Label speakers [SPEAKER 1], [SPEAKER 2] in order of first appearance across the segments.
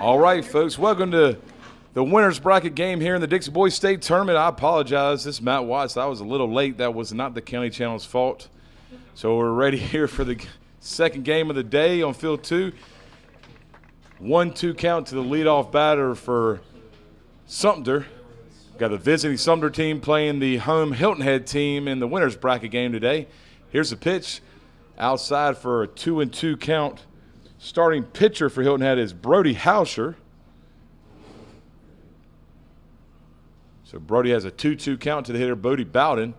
[SPEAKER 1] All right, folks, welcome to the winner's bracket game here in the Dixie Boys State Tournament. I apologize. This is Matt Watts. I was a little late. That was not the County Channel's fault. So we're ready here for the second game of the day on field 2. 1-2 count to the leadoff batter for Sumter. Got the visiting Sumter team playing the home Hilton Head team in the winner's bracket game today. Here's the pitch outside for a 2-2 count. Starting pitcher for Hilton Head is Brody Hauscher. So Brody has a 2-2 count to the hitter, Bodie Bowden.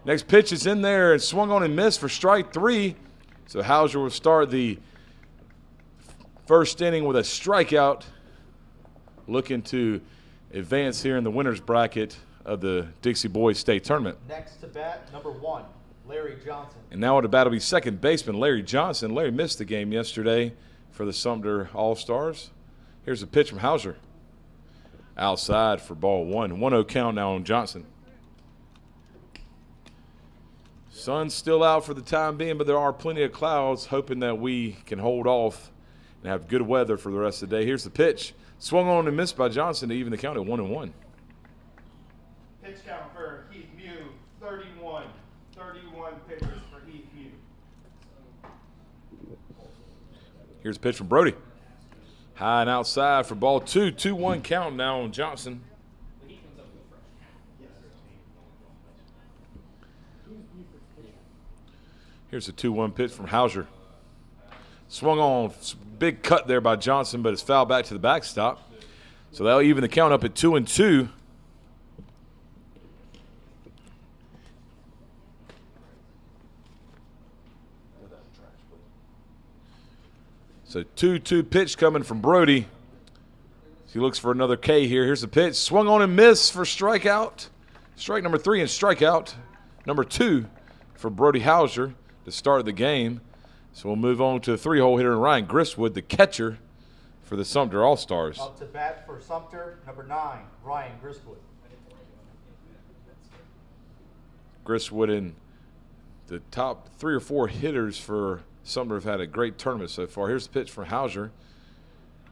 [SPEAKER 1] Next pitch is in there and swung on and missed for strike 3. So Hauscher will start the first inning with a strikeout, looking to advance here in the winner's bracket of the Dixie Boys State Tournament.
[SPEAKER 2] Next to bat, number 1, Larry Johnson.
[SPEAKER 1] And now at the bat will be second baseman Larry Johnson. Larry missed the game yesterday for the Sumter All-Stars. Here's a pitch from Hauscher. Outside for ball 1. 1-0 count now on Johnson. Sun's still out for the time being, but there are plenty of clouds, hoping that we can hold off and have good weather for the rest of the day. Here's the pitch. Swung on and missed by Johnson to even the count at 1-1.
[SPEAKER 3] Pitch count for Heath Mew, 31. 31 pitches for Heath Mew.
[SPEAKER 1] Here's a pitch from Brody. High and outside for ball 2. 2-1 count now on Johnson. Here's a 2-1 pitch from Hauscher. Swung on, big cut there by Johnson, but it's fouled back to the backstop. So that'll even the count up at 2-2. So 2-2 pitch coming from Brody. He looks for another K here. Here's the pitch. Swung on and missed for strikeout. Strike number 3 and strikeout number 2 for Brody Hauscher to start the game. So we'll move on to the 3-hole hitter, Ryan Gristwood, the catcher for the Sumter All-Stars.
[SPEAKER 2] Up to bat for Sumter, number 9, Ryan Gristwood.
[SPEAKER 1] Gristwood and the top 3 or 4 hitters for Sumter have had a great tournament so far. Here's the pitch from Hauscher.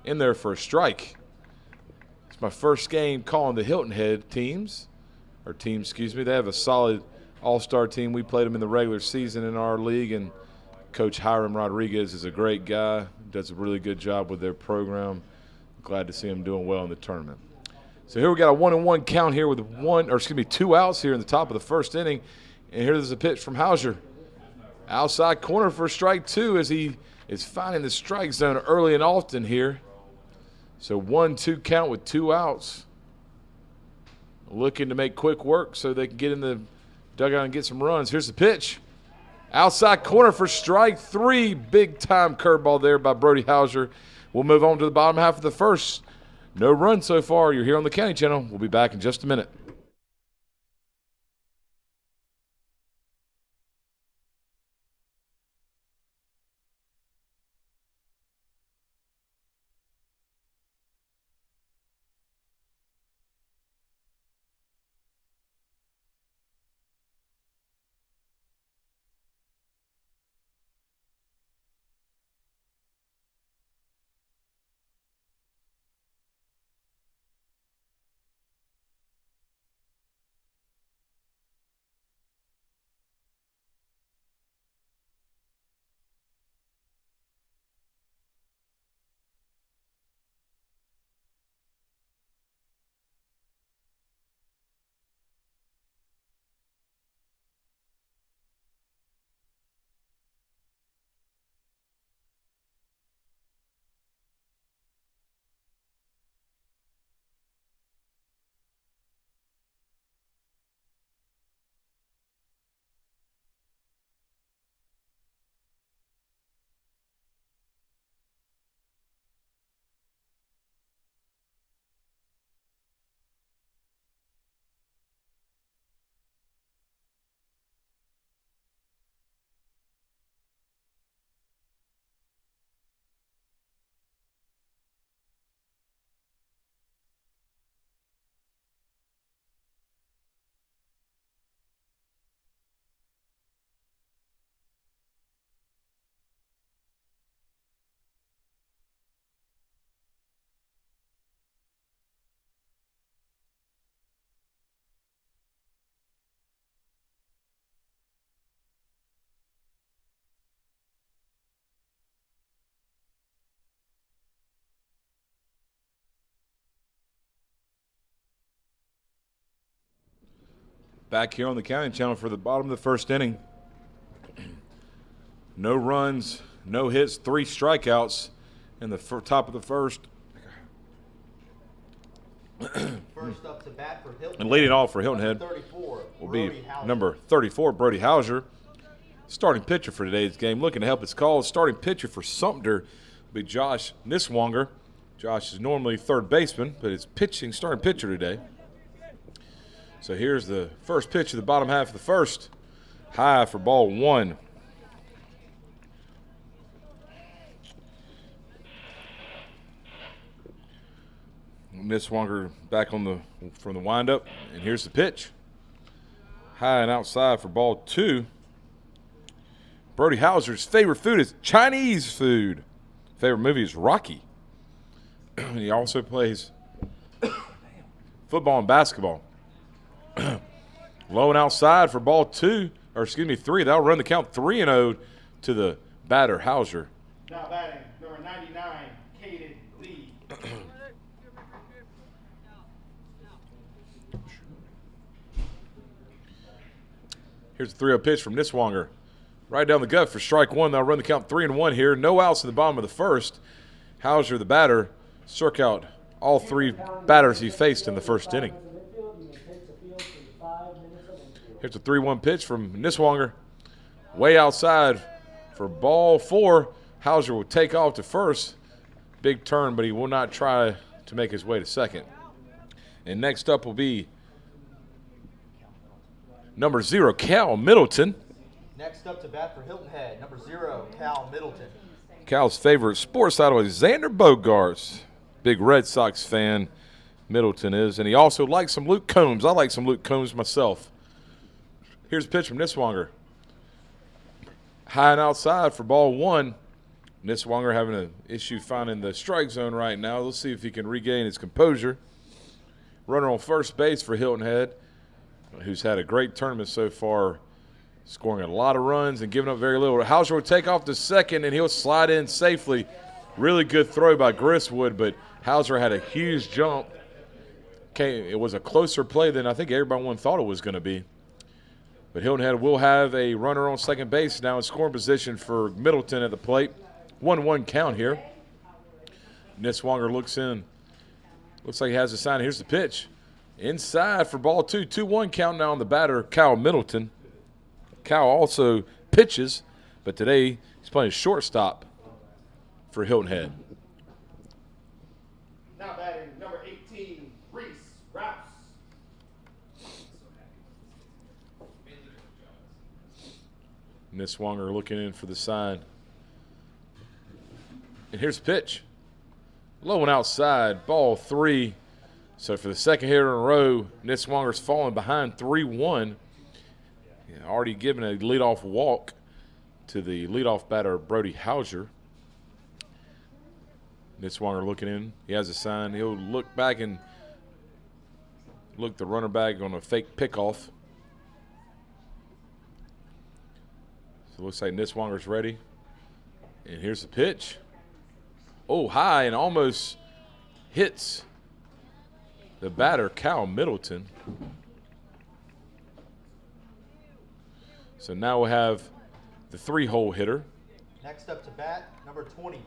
[SPEAKER 1] In there for a strike. It's my first game calling the Hilton Head teams. They have a solid all-star team. We played them in the regular season in our league, and Coach Hiram Rodriguez is a great guy. Does a really good job with their program. Glad to see him doing well in the tournament. So here we got a 1-1 count here with 2 outs here in the top of the first inning. And here's a pitch from Hauscher. Outside corner for strike 2 as he is finding the strike zone early and often here. So 1-2 count with 2 outs. Looking to make quick work so they can get in the dugout and get some runs. Here's the pitch. Outside corner for strike 3. Big time curveball there by Brody Hauscher. We'll move on to the bottom half of the first. No run so far. You're here on the County Channel. We'll be back in just a minute. Back here on the counting channel for the bottom of the first inning. No runs, no hits, 3 strikeouts in the top of the first.
[SPEAKER 2] First up to bat for Hilton.
[SPEAKER 1] And leading off for Hilton Head
[SPEAKER 2] 34
[SPEAKER 1] will
[SPEAKER 2] Brody
[SPEAKER 1] be
[SPEAKER 2] Hauser.
[SPEAKER 1] number 34, Brody Hauser. Starting pitcher for today's game, looking to help his cause. Starting pitcher for Sumter will be Josh Niswanger. Josh is normally third baseman, but it's starting pitcher today. So here's the first pitch of the bottom half of the first. High for ball 1. Niswanger back from the windup, and here's the pitch. High and outside for ball 2. Brody Hauser's favorite food is Chinese food. Favorite movie is Rocky. He also plays football and basketball. Low and outside for ball 3. That'll run the count 3-0 to the batter, Hauser.
[SPEAKER 3] Now batting, number 99, Caden Lee.
[SPEAKER 1] Here's the 3-0 pitch from Niswanger. Right down the gut for strike 1. They'll run the count 3-1 here. No outs in the bottom of the first. Hauser, the batter, struck out all 3 batters he faced in the first inning. Here's a 3-1 pitch from Niswanger. Way outside for ball 4. Hauser will take off to first. Big turn, but he will not try to make his way to second. And next up will be number 0, Cal Middleton.
[SPEAKER 2] Next up to bat for Hilton Head, number 0, Cal Middleton.
[SPEAKER 1] Cal's favorite sports idol is Xander Bogaerts. Big Red Sox fan, Middleton is. And he also likes some Luke Combs. I like some Luke Combs myself. Here's a pitch from Niswanger. High and outside for ball 1. Niswanger having an issue finding the strike zone right now. Let's see if he can regain his composure. Runner on first base for Hilton Head, who's had a great tournament so far, scoring a lot of runs and giving up very little. Hauser will take off to second, and he'll slide in safely. Really good throw by Gristwood, but Hauser had a huge jump. It was a closer play than I think everyone thought it was going to be. But Hilton Head will have a runner on second base now in scoring position for Middleton at the plate. 1-1 count here. Niswanger looks in. Looks like he has a sign. Here's the pitch. Inside for ball 2. 2-1 count now on the batter, Cal Middleton. Cal also pitches, but today he's playing shortstop for Hilton Head.
[SPEAKER 3] Now batting, number 18, Reese Rouse.
[SPEAKER 1] Niswanger looking in for the sign. And here's the pitch. Low and outside, ball 3. So for the second hitter in a row, Niswanger's falling behind 3-1. Already given a leadoff walk to the leadoff batter, Brody Hauser. Niswanger looking in. He has a sign. He'll look back and look the runner back on a fake pickoff. So it looks like Niswanger's ready. And here's the pitch. Oh, high and almost hits the batter, Cal Middleton. So now we'll have the 3-hole hitter.
[SPEAKER 2] Next up to bat, number 20,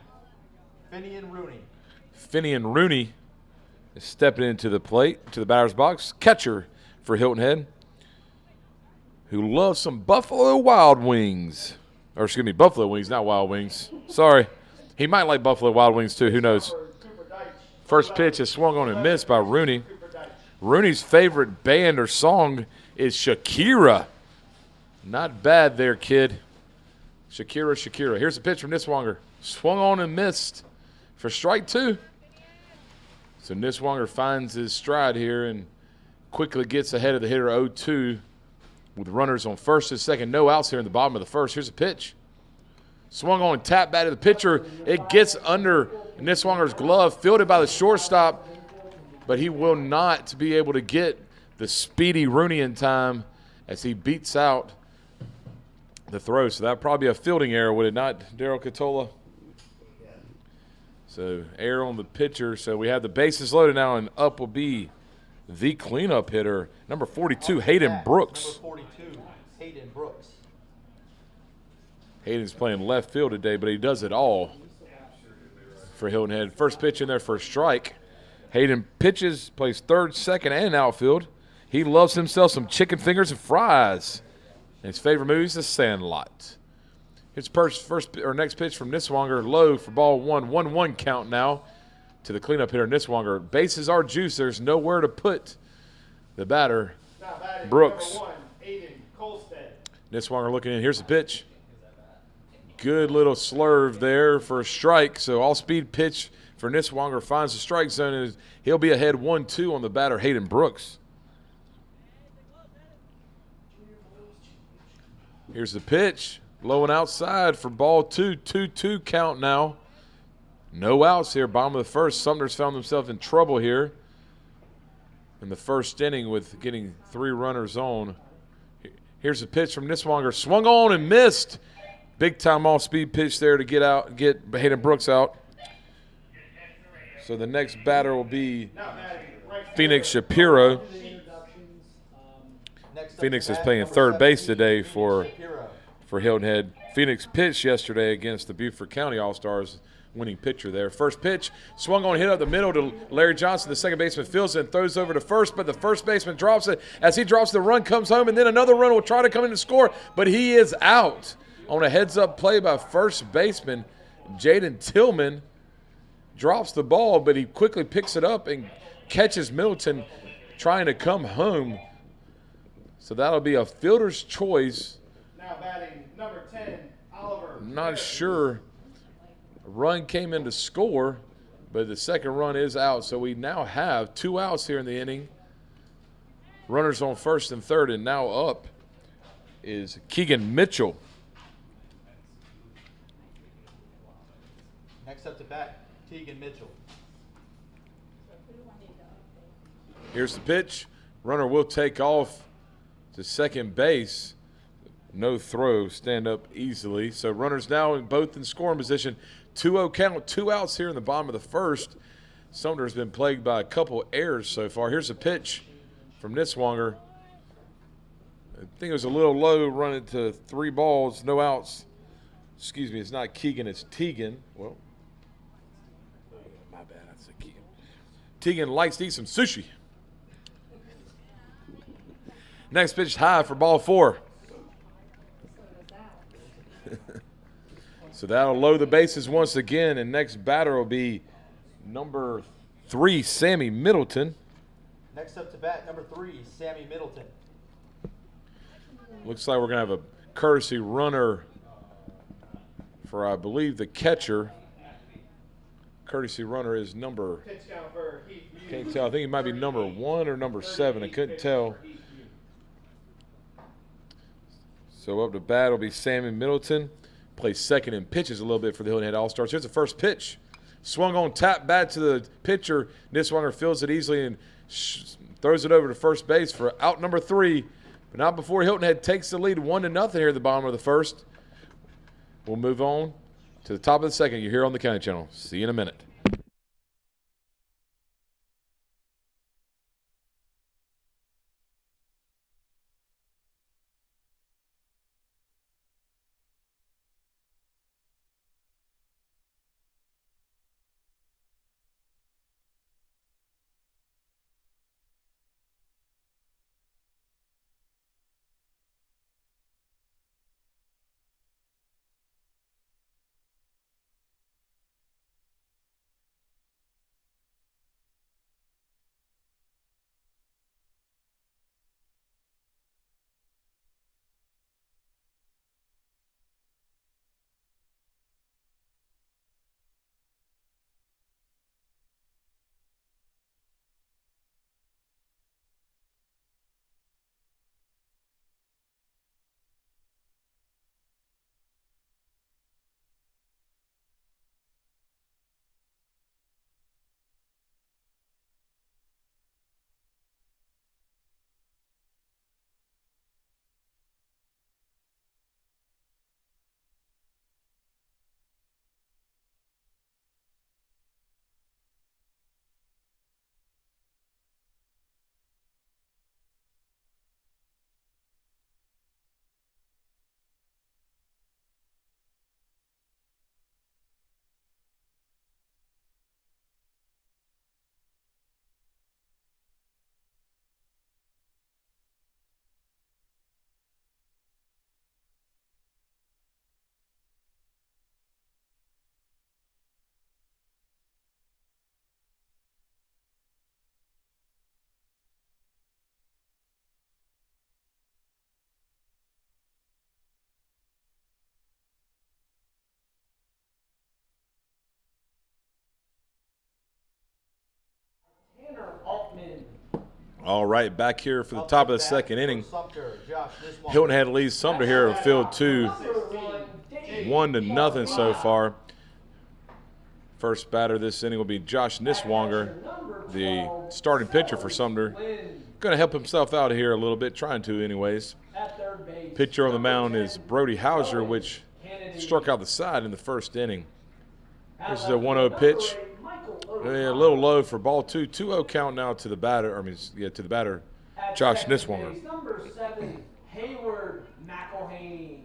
[SPEAKER 2] Finian Rooney.
[SPEAKER 1] Finian Rooney is stepping into the plate, to the batter's box. Catcher for Hilton Head, who loves some Buffalo Wild Wings. Or excuse me, Buffalo Wings, not Wild Wings. Sorry. He might like Buffalo Wild Wings too. Who knows? First pitch is swung on and missed by Rooney. Rooney's favorite band or song is Shakira. Not bad there, kid. Shakira, Shakira. Here's the pitch from Niswanger. Swung on and missed for strike 2. So Niswanger finds his stride here and quickly gets ahead of the hitter 0-2 with runners on first and second. No outs here in the bottom of the first. Here's a pitch. Swung on and tapped back to the pitcher. It gets under Niswanger's glove, fielded by the shortstop, but he will not be able to get the speedy Rooney in time as he beats out the throw. So that would probably be a fielding error, would it not, Daryl Catola? So error on the pitcher. So we have the bases loaded now, and up will be the cleanup hitter, number 42,
[SPEAKER 2] Up to
[SPEAKER 1] Hayden
[SPEAKER 2] bat,
[SPEAKER 1] Brooks.
[SPEAKER 2] Number 42, Hayden Brooks.
[SPEAKER 1] Hayden's playing left field today, but he does it all for Hilton Head. First pitch in there for a strike. Hayden pitches, plays third, second, and outfield. He loves himself some chicken fingers and fries. And his favorite movie is The Sandlot. Here's next pitch from Niswonger, low for ball one. 1-1 count now to the cleanup hitter Niswonger. Bases are juice. There's nowhere to put the batter,
[SPEAKER 3] Now batting
[SPEAKER 1] Brooks.
[SPEAKER 3] number 1, Aiden Colstead.
[SPEAKER 1] Niswonger looking in. Here's the pitch. Good little slurve there for a strike. So all-speed pitch for Niswonger finds the strike zone, and he'll be ahead 1-2 on the batter, Hayden Brooks. Here's the pitch. Low and outside for ball two. 2-2 count now. No outs here. Bottom of the first. Sumter's found themselves in trouble here in the first inning with getting 3 runners on. Here's the pitch from Niswonger. Swung on and missed. Big time off-speed pitch there to get Hayden Brooks out. So the next batter will be Phoenix Shapiro. Phoenix is playing third base today for Hilton Head. Phoenix pitched yesterday against the Beaufort County All-Stars, winning pitcher there. First pitch, swung on, hit up the middle to Larry Johnson. The second baseman fields it and throws over to first, but the first baseman drops it. As he drops, the run comes home, and then another run will try to come in to score, but he is out on a heads-up play by first baseman Jaden Tillman. Drops the ball, but he quickly picks it up and catches Middleton trying to come home. So that'll be a fielder's choice.
[SPEAKER 3] Now batting number 10, Oliver.
[SPEAKER 1] Not sure. A run came in to score, but the second run is out. So we now have 2 outs here in the inning. Runners on first and third, and now up is Keegan Mitchell.
[SPEAKER 2] Next up to bat, Keegan Mitchell.
[SPEAKER 1] Here's the pitch. Runner will take off to second base. No throw, stand up easily. So runners now both in scoring position. 2-0 count, 2 outs here in the bottom of the first. Sumter has been plagued by a couple errors so far. Here's a pitch from Niswonger. I think it was a little low, running to 3 balls, no outs. Excuse me, it's not Keegan, it's Teagan. Well, my bad, I said Keegan. Teagan likes to eat some sushi. Next pitch high for ball 4. So that'll load the bases once again, and next batter will be number 3, Sammy Middleton.
[SPEAKER 2] Next up to bat, number 3, Sammy Middleton.
[SPEAKER 1] Looks like we're going to have a courtesy runner for, I believe, the catcher. Courtesy runner is number,
[SPEAKER 3] Pitch count for Heath Mew.
[SPEAKER 1] can't tell, I think it might be number 1 or number 7. I couldn't tell. So up to bat will be Sammy Middleton. Plays second and pitches a little bit for the Hilton Head All-Stars. Here's the first pitch. Swung on, tap back to the pitcher. Niswonger fields it easily and throws it over to first base for out number 3. But not before Hilton Head takes the lead 1-0 here at the bottom of the first. We'll move on to the top of the second. You're here on the County Channel. See you in a minute. All right, back here for the top of the second inning.
[SPEAKER 2] Sumter, Josh Niswanger.
[SPEAKER 1] Hilton had leads Sumter here at field 2, 1-0 so far. First batter this inning will be Josh Niswanger, the starting pitcher for Sumter. Going to help himself out here a little bit, trying to anyways. Pitcher on the mound is Brody Hauser, which struck out the side in the first inning. This is a 1-0 pitch. A little low for ball 2. 2-0 count now to the batter. To the batter, Josh Niswanger.
[SPEAKER 4] Number 7, Hayward McElhaney.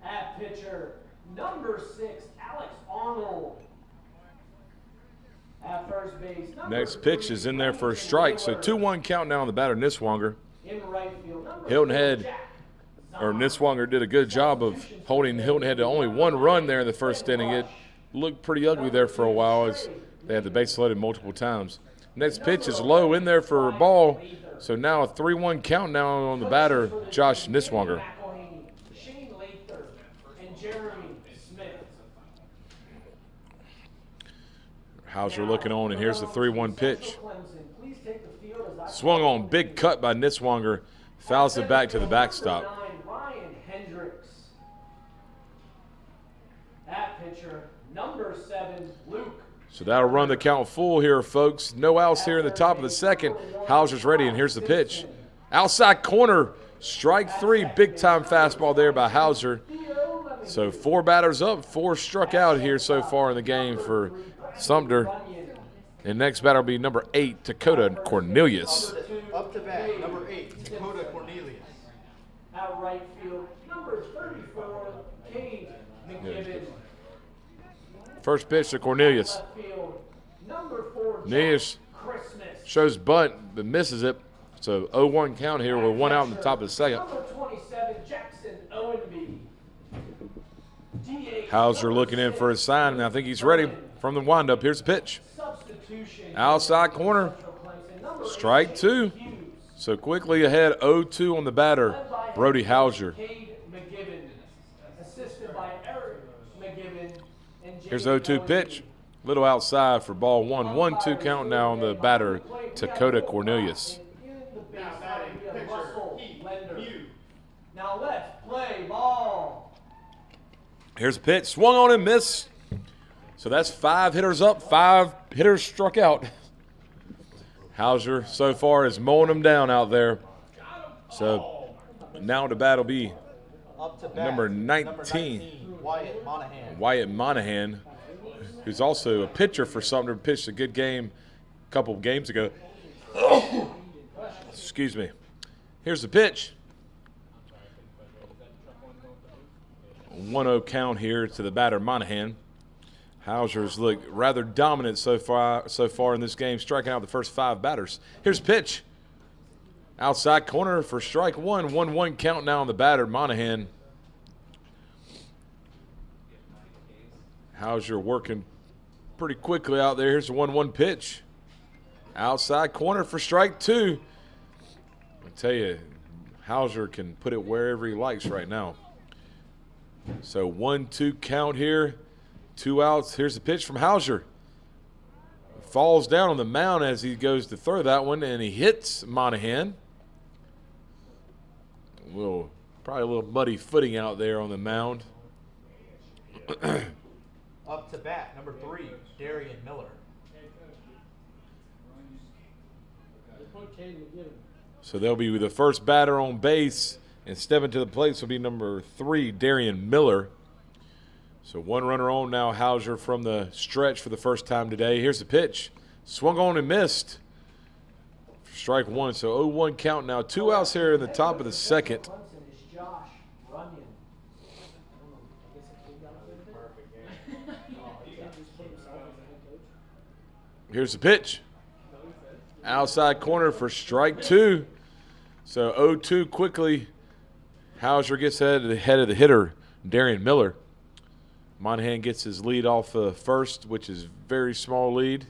[SPEAKER 4] At pitcher, number 6, Alex Arnold. At first base,
[SPEAKER 1] Next pitch is in there for a strike. So 2-1 count now on the batter, Niswanger.
[SPEAKER 4] in right field,
[SPEAKER 1] Niswanger did a good job of holding Hilton Head to only 1 run there in the first inning. It looked pretty ugly there for a while as they had the base loaded multiple times. Next pitch is low in there for a ball. So now a 3-1 count now on the batter, Josh Niswanger.
[SPEAKER 4] Shane Lather and Jeremy Smith.
[SPEAKER 1] Hauser looking on, and here's the 3-1 pitch. Swung on, big cut by Niswanger. Fouls it back to the backstop.
[SPEAKER 4] Ryan Hendricks. At pitcher, number 7, Luke.
[SPEAKER 1] So that'll run the count full here, folks. No outs here in the top of the second. Hauser's ready, and here's the pitch. Outside corner, strike 3. Big-time fastball there by Hauser. So 4 batters up, 4 struck out here so far in the game for Sumter. And next batter will be number 8, Dakota Cornelius.
[SPEAKER 2] Up to bat, number 8, Dakota Cornelius.
[SPEAKER 4] At right field, number 34, Cade McGibbon.
[SPEAKER 1] First pitch to Cornelius.
[SPEAKER 4] Left field, number 4,
[SPEAKER 1] Cornelius
[SPEAKER 4] Christmas.
[SPEAKER 1] shows bunt, but misses it. So 0-1 count here with 1 out in the top of the second.
[SPEAKER 4] Number 27, Jackson Owenby. DH,
[SPEAKER 1] Hauser looking in for a sign, and I think he's ready from the windup. Here's the pitch.
[SPEAKER 4] substitution.
[SPEAKER 1] Outside corner.
[SPEAKER 4] Number
[SPEAKER 1] Strike 2. So quickly ahead, 0-2 on the batter, Brody Hauser.
[SPEAKER 4] Cade McGibbon, assisted by Eric McGibbon and
[SPEAKER 1] Here's the 0-2 pitch. Little outside for ball 1. 1-2 count now on the batter, Dakota Cornelius.
[SPEAKER 3] Now batting pitcher, Heath Mew.
[SPEAKER 4] Now let's play ball.
[SPEAKER 1] Here's a pitch. Swung on and missed. So that's 5 hitters up, 5 hitters struck out. Hauser so far is mowing them down out there. So now the bat will be
[SPEAKER 2] Up to bat,
[SPEAKER 1] number 19.
[SPEAKER 2] Wyatt Monahan.
[SPEAKER 1] Wyatt Monahan, who's also a pitcher for Sumter, pitched a good game a couple of games ago. Excuse me. Here's the pitch. 1-0 count here to the batter, Monahan. Hauser's looked rather dominant so far in this game, striking out the first 5 batters. Here's the pitch. Outside corner for strike 1. 1-1 count now on the batter, Monahan. Hauser working pretty quickly out there. Here's the 1-1 pitch. Outside corner for strike 2. I tell you, Hauser can put it wherever he likes right now. So 1-2 count here. 2 outs. Here's the pitch from Hauser. Falls down on the mound as he goes to throw that one, and he hits Monahan. Probably a little muddy footing out there on the mound.
[SPEAKER 2] Up to bat, number 3, Darian Miller.
[SPEAKER 1] So they'll be the first batter on base, and stepping to the plate will be number 3, Darian Miller. So 1 runner on now, Hauser from the stretch for the first time today. Here's the pitch. Swung on and missed. Strike 1, so 0-1 count now. 2 outs here in the top of the second. Here's the pitch. Outside corner for strike 2. So 0-2 quickly. Hauser gets ahead of the hitter, Darian Miller. Monahan gets his lead off first, which is very small lead.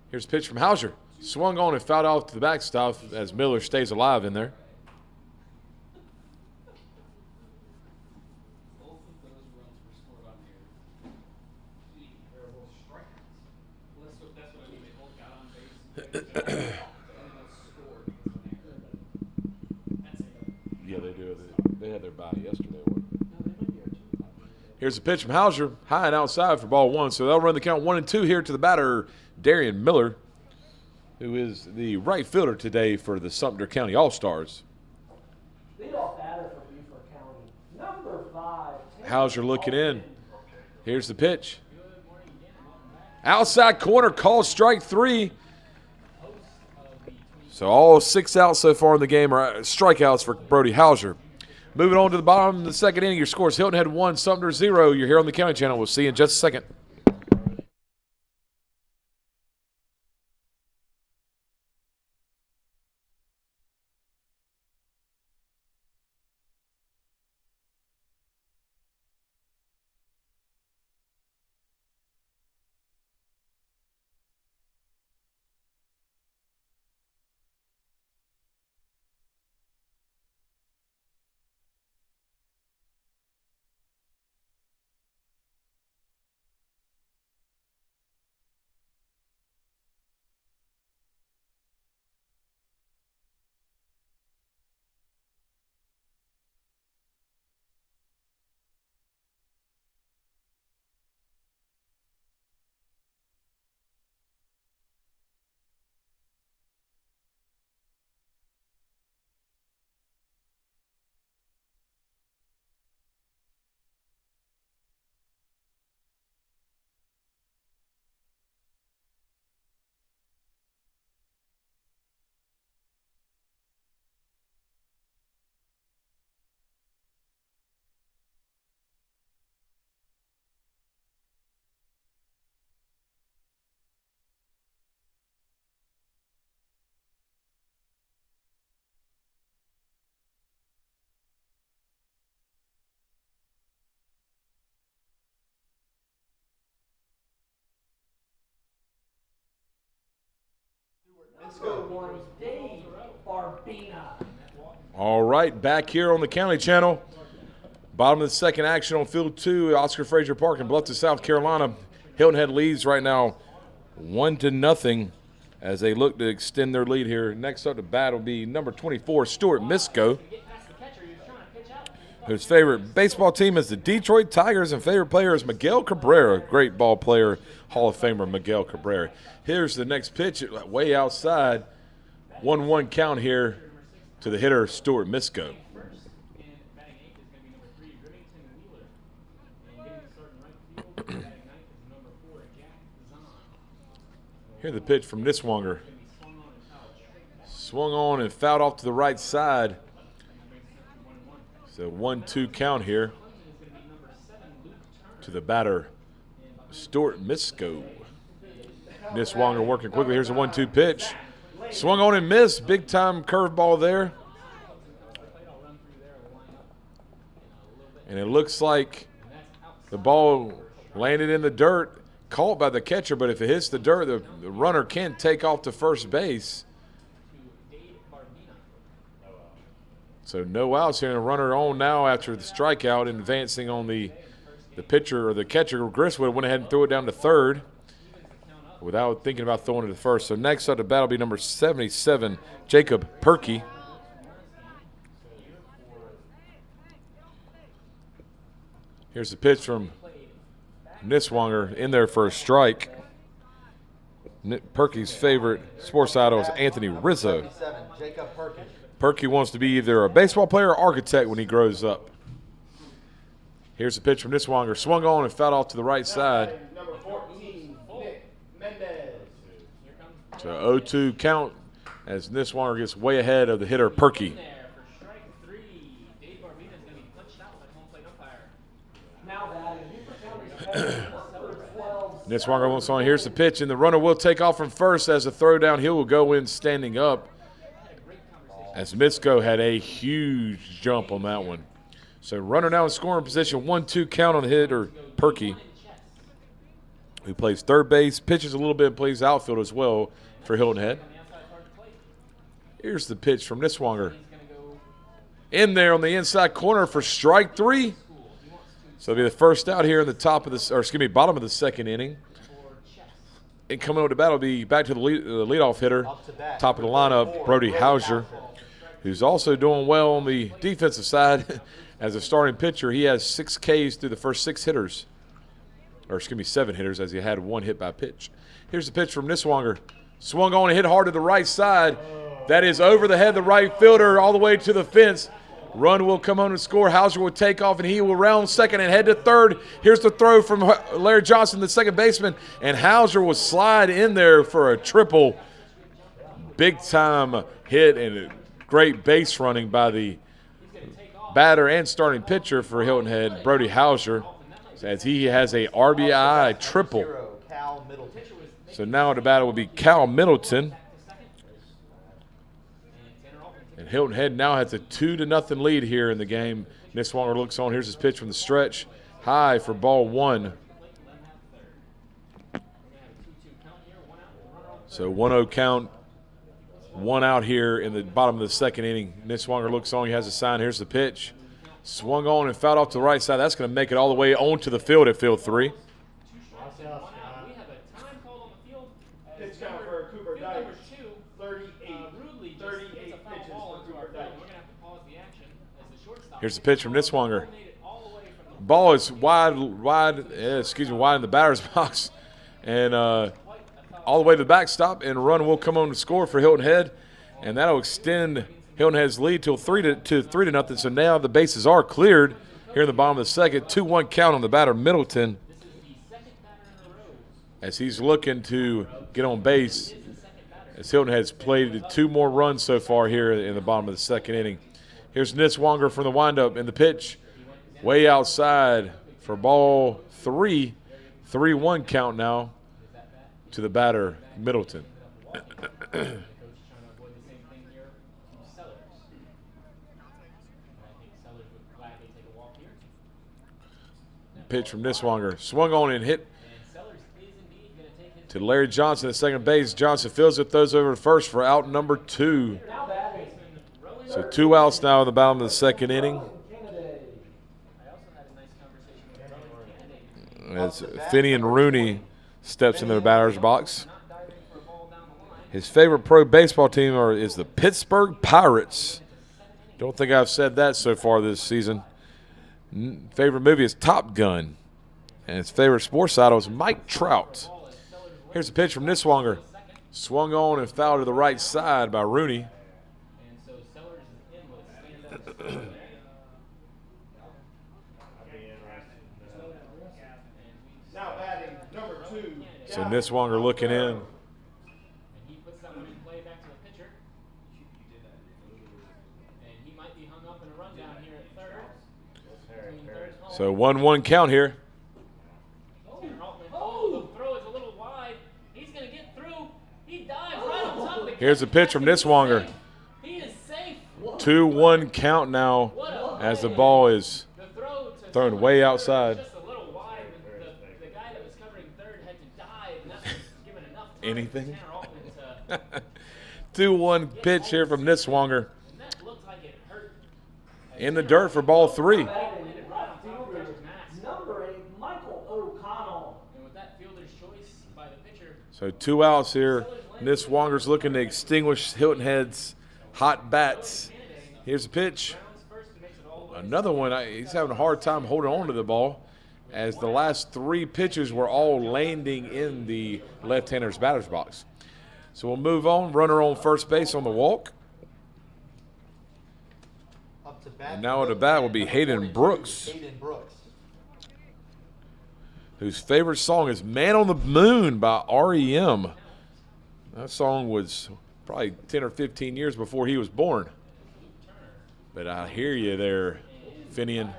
[SPEAKER 1] Here's a pitch from Hauser. Swung on and fouled off to the backstop as Miller stays alive in there. a bye yesterday. Here's a pitch from Hauser, high and outside for ball one. So they'll run the count 1-2 here to the batter, Darian Miller, who is the right fielder today for the Sumter County All-Stars.
[SPEAKER 4] Leadoff batter for Beaufort County, number 5.
[SPEAKER 1] Hauser looking in. Here's the pitch. Outside corner, called strike 3. So all 6 outs so far in the game are strikeouts for Brody Hauser. Moving on to the bottom of the second inning, your scores: Hilton had 1, Sumter 0. You're here on the County Channel. We'll see you in just a second.
[SPEAKER 4] Number 1, Dave Barbina.
[SPEAKER 1] All right, back here on the County Channel. Bottom of the second action on Field 2, Oscar Frazier Park in Bluffton, South Carolina. Hilton Head leads right now 1-0 as they look to extend their lead here. Next up to bat will be number 24, Stuart Misko, whose favorite baseball team is the Detroit Tigers and favorite player is Miguel Cabrera, great ball player, Hall of Famer Miguel Cabrera. Here's the next pitch, way outside. 1-1 count here to the hitter, Stuart Misko. Here's the pitch from Niswanger. Swung on and fouled off to the right side. So 1-2 count here to the batter, Stuart Misko. Niswanger working quickly. Here's a 1-2 pitch. Swung on and missed. Big time curveball there. And it looks like the ball landed in the dirt, caught by the catcher, but if it hits the dirt, the runner can take off to first base. So no outs here, and a runner on now after the strikeout, and advancing on the pitcher or the catcher. Griswold went ahead and threw it down to third without thinking about throwing it to first. So next up to bat will be number 77, Jacob Perkey. Here's the pitch from Niswanger in there for a strike. Perkey's favorite sports idol is Anthony Rizzo.
[SPEAKER 2] Jacob Perkey.
[SPEAKER 1] Perkey wants to be either a baseball player or architect when he grows up. Here's the pitch from Niswanger. Swung on and fouled off to the right side.
[SPEAKER 3] Number 14, Nick Mendez.
[SPEAKER 1] So 0-2 count as Niswanger gets way ahead of the hitter Perkey. Niswanger wants on. Here's the pitch, and the runner will take off from first as the throw downhill will go in standing up. As Misko had a huge jump on that one. So runner now in scoring position, 1-2 count on the hitter Perkey, who plays third base, pitches a little bit, and plays outfield as well for Hilton Head. Here's the pitch from Niswanger. In there on the inside corner for strike 3. So it'll be the first out here in the bottom of the second inning. And coming over to bat will be back to the leadoff hitter, top of the lineup, Brody Hauser, who's also doing well on the defensive side As a starting pitcher, he has 6 Ks through the first 6 hitters. Or, excuse me, 7 hitters, as he had 1 hit by pitch. Here's the pitch from Niswonger. Swung on and hit hard to the right side. That is over the head of the right fielder all the way to the fence. Run will come on and score. Hauser will take off, and he will round second and head to third. Here's the throw from Larry Johnson, the second baseman, and Hauser will slide in there for a triple. Big-time hit and great base running by the batter and starting pitcher for Hilton Head, Brody Hauser, as he has a RBI triple.
[SPEAKER 2] Cal Middleton.
[SPEAKER 1] So now the batter will be Cal Middleton. And Hilton Head now has a 2-0 lead here in the game. Niswonger looks on. Here's his pitch from the stretch. High for ball 1. So 1-0 count. 1 out here in the bottom of the second inning. Niswonger looks on. He has a sign. Here's the pitch. Swung on and fouled off to the right side. That's going to make it all the way onto the field at field 3.
[SPEAKER 3] Pitch count for Cooper Dyke. 38 pitches for Cooper Dyke.
[SPEAKER 1] Here's the pitch from Niswonger. Ball is wide in the batter's box. And all the way to the backstop, and a run will come on to score for Hilton Head. And that'll extend Hilton Head's lead to 3-0. So now the bases are cleared here in the bottom of the second. 2-1 count on the batter, Middleton, as he's looking to get on base, as Hilton has played 2 more runs so far here in the bottom of the second inning. Here's Niswonger from the windup, and the pitch way outside for ball 3. 3-1 count now to the batter, Middleton. Pitch from Niswonger. Swung on and hit to Larry Johnson at second base. Johnson fields it, throws over to first for out number 2. So 2 outs now in the bottom of the second inning. As Finney and Rooney steps into the batter's box. His favorite pro baseball team is the Pittsburgh Pirates. Don't think I've said that so far this season. Favorite movie is Top Gun. And his favorite sports idol is Mike Trout. Here's a pitch from Niswonger. Swung on and fouled to the right side by Rooney.
[SPEAKER 3] Now batting number 2.
[SPEAKER 1] So Niswonger looking in. So 1-1 count here. Here's a pitch from Niswonger. 2-1 count now as the ball is thrown way outside. Anything? 2-1 pitch here from Niswonger. In the dirt for ball 3. So 2 outs here. Niswonger's looking to extinguish Hilton Head's hot bats. Here's a pitch. Another one. He's having a hard time holding on to the ball, as the last 3 pitches were all landing in the left-hander's batter's box. So we'll move on. Runner on first base on the walk. And now at the bat will be Hayden Brooks, whose favorite song is Man on the Moon by R.E.M. That song was probably 10 or 15 years before he was born. But I hear you there, Hayden.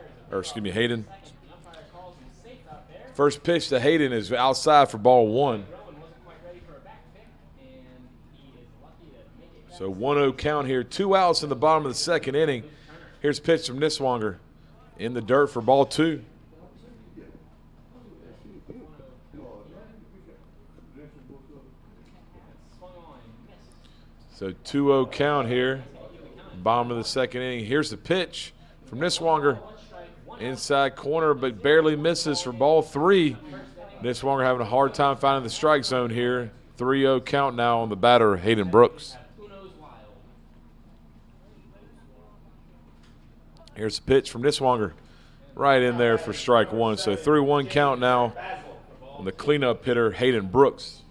[SPEAKER 1] First pitch to Hayden is outside for ball 1. So 1-0 count here. 2 outs in the bottom of the second inning. Here's a pitch from Niswonger in the dirt for ball 2. So 2-0 count here. Bottom of the second inning. Here's the pitch from Niswonger. Inside corner, but barely misses for ball 3. Niswonger having a hard time finding the strike zone here. 3-0 count now on the batter, Hayden Brooks. Here's the pitch from Niswanger. Right in there for strike one. So 3-1 count now on the cleanup hitter, Hayden Brooks.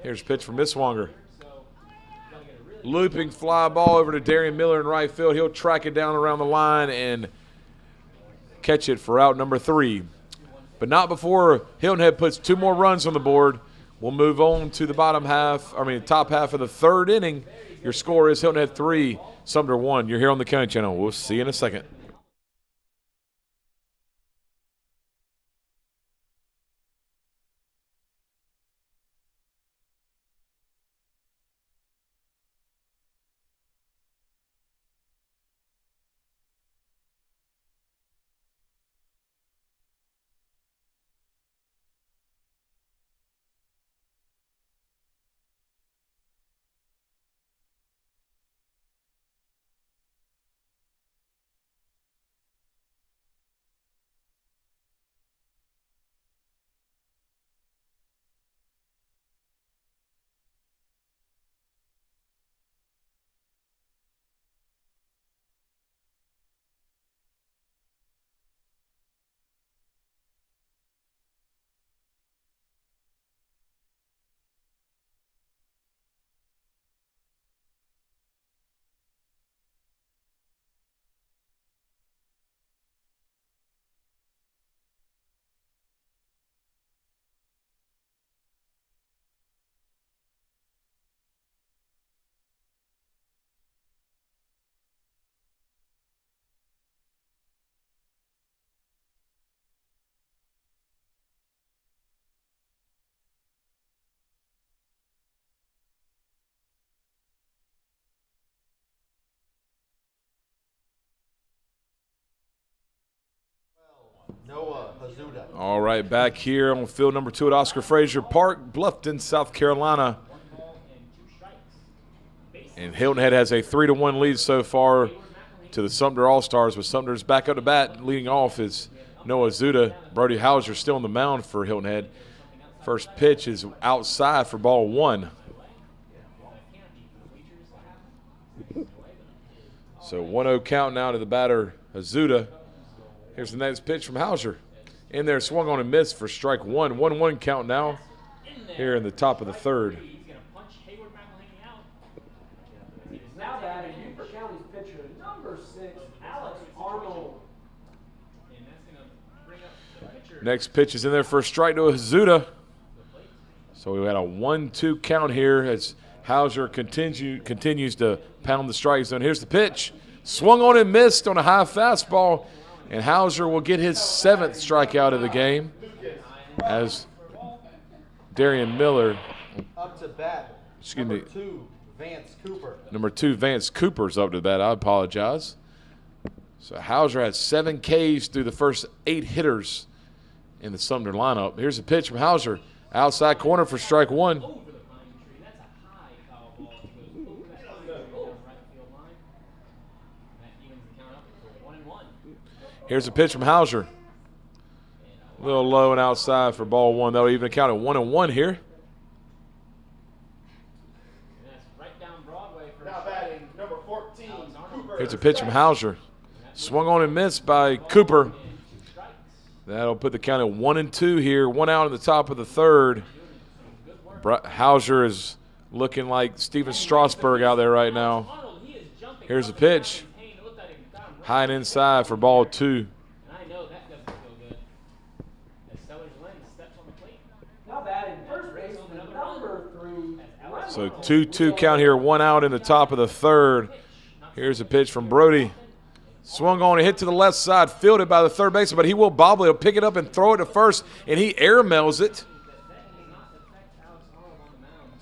[SPEAKER 1] Here's a pitch from Niswanger. Looping fly ball over to Darian Miller in right field. He'll track it down around the line and catch it for out number 3. But not before Hilton Head puts 2 more runs on the board. We'll move on to the top half of the 3rd inning. Your score is Hilton Head 3, Sumter 1. You're here on the County Channel. We'll see you in a second. All right, back here on field number 2 at Oscar Frazier Park, Bluffton, South Carolina. And Hilton Head has a 3-1 lead so far to the Sumter All-Stars, but Sumter's back up to bat. Leading off is Noah Zuda. Brody Hauser still on the mound for Hilton Head. First pitch is outside for ball 1. So 1-0 count now to the batter, Azuda. Here's the next pitch from Hauser. In there, swung on and missed for strike 1. 1-1 count now here in the top of the 3rd.
[SPEAKER 4] Now batting, Newport County's pitcher, number 6, Alex Arnold.
[SPEAKER 1] Next pitch is in there for a strike to Azuda. So we had a 1-2 count here as Hauser continues to pound the strike zone. Here's the pitch. Swung on and missed on a high fastball. And Hauser will get his 7th strikeout of the game as Darian Miller.
[SPEAKER 2] Up to bat.
[SPEAKER 1] Excuse me.
[SPEAKER 2] Number 2, Vance Cooper.
[SPEAKER 1] Number 2, Vance Cooper's up to bat. I apologize. So Hauser had 7 Ks through the first 8 hitters in the Sumter lineup. Here's a pitch from Hauser. Outside corner for strike 1. Here's a pitch from Hauser. A little low and outside for ball 1. That'll even count at 1-1 here.
[SPEAKER 3] Now batting number 14, Cooper.
[SPEAKER 1] Here's a pitch from Hauser. Swung on and missed by Cooper. That'll put the count at 1-2 here. 1 out in the top of the 3rd. Hauser is looking like Steven Strasburg out there right now. Here's a pitch. High and inside for ball 2.
[SPEAKER 4] I know that doesn't feel good. As Sellers Lynn steps on the plate. Now batting first baseman, number 3.
[SPEAKER 1] So 2-2 count here. 1 out in the top of the 3rd. Here's a pitch from Brody. Swung on and hit to the left side, fielded by the third baseman, but he will bobble it. He'll pick it up and throw it to first, and he airmails it.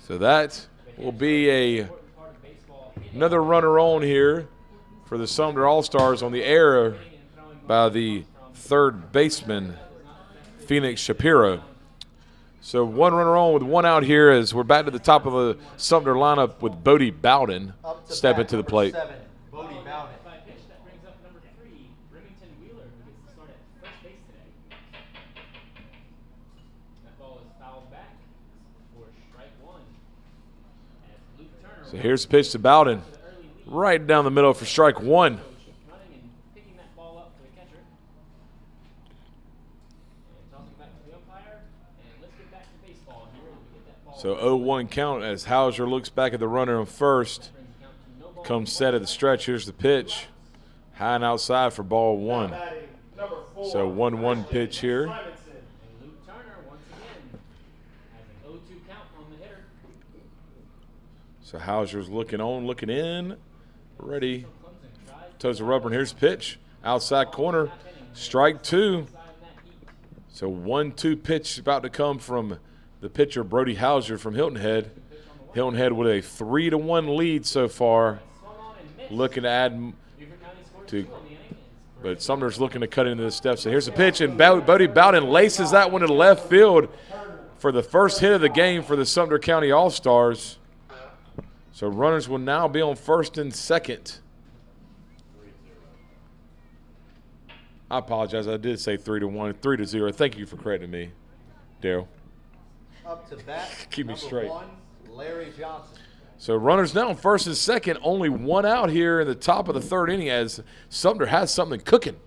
[SPEAKER 1] So that will be another runner on here for the Sumter All-Stars on the air by the third baseman, Phoenix Shapiro. So 1 runner on with 1 out here as we're back to the top of the Sumter lineup with Bodie Bowden stepping to the plate.
[SPEAKER 2] 7, Bodie Bowden.
[SPEAKER 1] So here's the pitch to Bowden. Right down the middle for strike one.
[SPEAKER 4] Running and picking that ball up for the catcher. And tossing back to the umpire. And let's get back to baseball here. We get that ball.
[SPEAKER 1] So 0-1 count as Hauser looks back at the runner on first.
[SPEAKER 4] Brings the count to no ball.
[SPEAKER 1] Comes set at the stretch. Here's the pitch. High and outside for ball one.
[SPEAKER 3] Batting number 4.
[SPEAKER 1] So 1-1 pitch here.
[SPEAKER 4] And Luke Turner once again has an 0-2 count on the hitter.
[SPEAKER 1] So Hauser's looking on, looking in. Ready. Toes the rubber, and here's the pitch. Outside corner. Strike two. So 1-2 pitch about to come from the pitcher, Brody Hauser from Hilton Head. Hilton Head with a 3-1 lead so far. Looking to add to, but Sumter's looking to cut into the steps. So here's the pitch, and Bodie Bowden laces that one to the left field for the first hit of the game for the Sumter County All-Stars. So runners will now be on first and second. I apologize. I did say 3-1, 3-0. Thank you for crediting me, Daryl.
[SPEAKER 2] Up to bat.
[SPEAKER 1] Keep me
[SPEAKER 2] number
[SPEAKER 1] straight.
[SPEAKER 2] 1, Larry Johnson.
[SPEAKER 1] So runners now on first and second. Only one out here in the top of the third inning as Sumter has something cooking.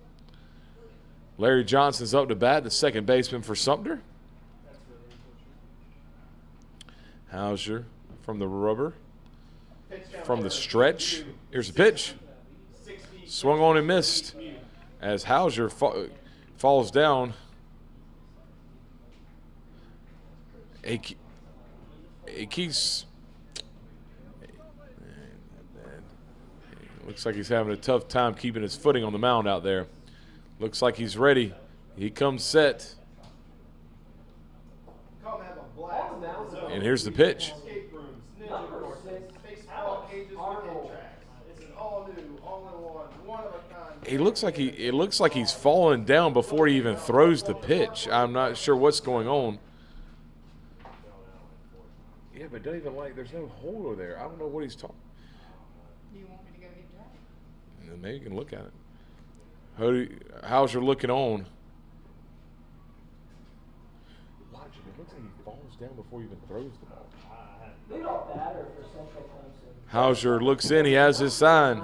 [SPEAKER 1] Larry Johnson's up to bat, the second baseman for Sumter. Hauser from the rubber. From the stretch. Here's the pitch. Swung on and missed as Hauser falls down. He keeps. Looks like he's having a tough time keeping his footing on the mound out there. Looks like he's ready. He comes set. And here's the pitch. It looks like he's falling down before he even throws the pitch. I'm not sure what's going on. Yeah, but don't even there's no holder there. I don't know what he's talking.
[SPEAKER 5] Do you want me to go get that?
[SPEAKER 1] Maybe you can look at it. Hauser looking on. Watch it. It looks like he falls down before he even throws the ball.
[SPEAKER 4] Leadoff batter for Central Clemson.
[SPEAKER 1] Hauser looks in. He has his sign.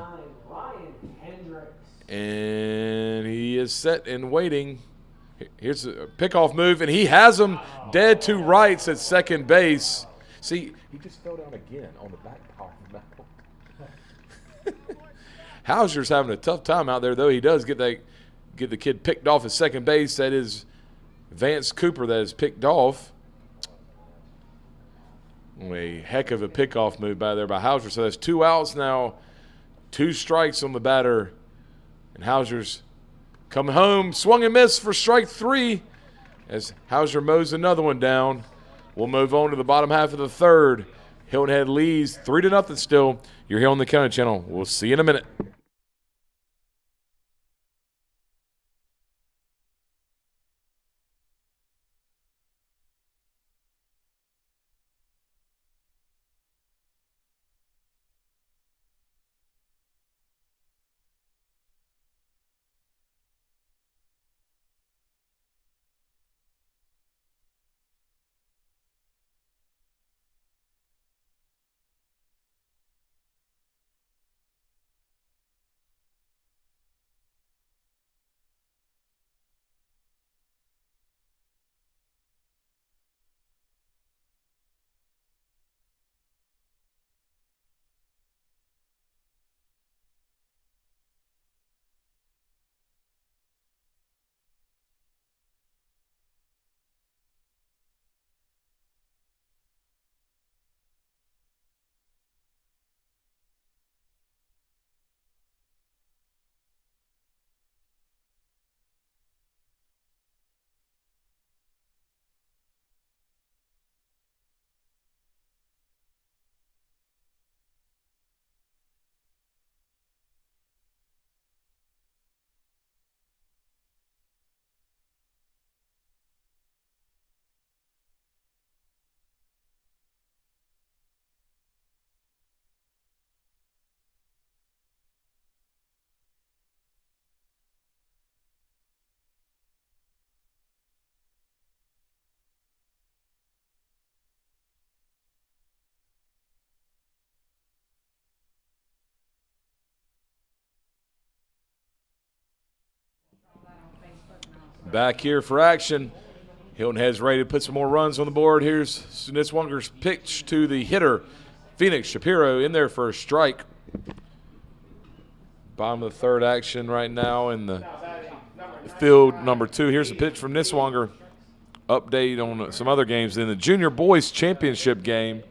[SPEAKER 4] Ryan Hendricks.
[SPEAKER 1] And he is set and waiting. Here's a pickoff move, and he has him dead to rights at second base. See, he just fell down again on the back part of the mound. Hauser's having a tough time out there, though. He does get the kid picked off at second base. That is Vance Cooper that is picked off. A heck of a pickoff move by there by Hauser. So that's 2 outs now, 2 strikes on the batter. And Hauser's coming home. Swung and missed for strike 3 as Hauser mows another one down. We'll move on to the bottom half of the third. Hilton Head leads 3-0 still. You're here on the County Channel. We'll see you in a minute. Back here for action. Hilton Head's ready to put some more runs on the board. Here's Niswonger's pitch to the hitter, Phoenix Shapiro, in there for a strike. Bottom of the third action right now in the field number 2. Here's a pitch from Niswonger. Update on some other games. In the Junior Boys Championship game,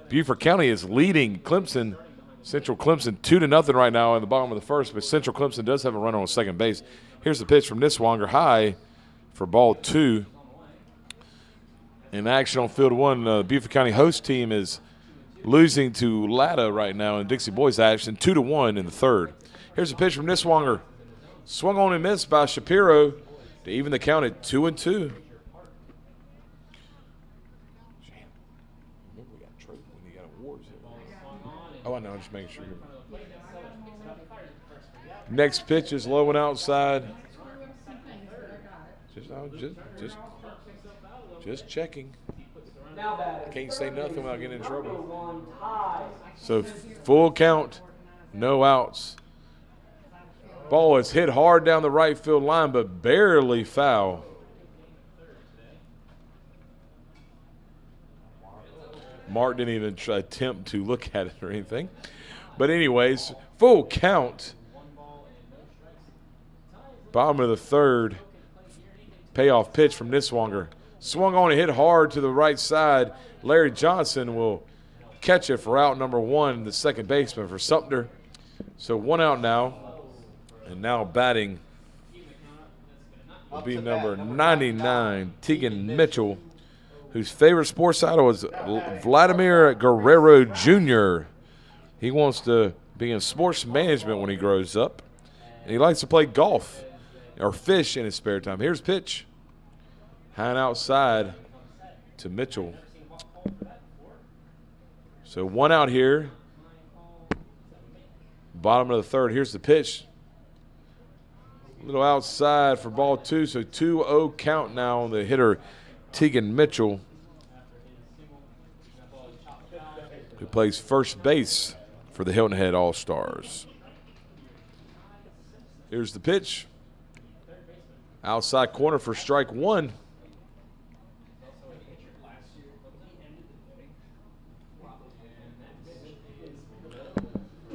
[SPEAKER 1] Beaufort County is leading Clemson, Central Clemson 2-0 right now in the bottom of the first, but Central Clemson does have a runner on second base. Here's the pitch from Niswonger, high for ball 2. In action on field 1, the Beaufort County host team is losing to Latta right now in Dixie Boys action, 2-1 in the third. Here's a pitch from Niswonger. Swung on and missed by Shapiro to even the count at 2-2. Oh, I know, just making sure. Next pitch is low and outside. Just checking. Can't say nothing without getting in trouble. So full count, no outs. Ball is hit hard down the right field line, but barely foul. Mark didn't even attempt to look at it or anything. But anyways, full count. Bottom of the third. Payoff pitch from Niswonger. Swung on and hit hard to the right side. Larry Johnson will catch it for out number 1, the second baseman for Sumter. So 1 out now. And now batting will be number 99, Tegan Mitchell, whose favorite sports idol is Vladimir Guerrero Jr. He wants to be in sports management when he grows up. And he likes to play golf or fish in his spare time. Here's pitch. High and outside to Mitchell. So 1 out here. Bottom of the third. Here's the pitch. A little outside for ball 2. So 2-0 count now on the hitter, Tegan Mitchell, who plays first base for the Hilton Head All-Stars. Here's the pitch. Outside corner for strike 1.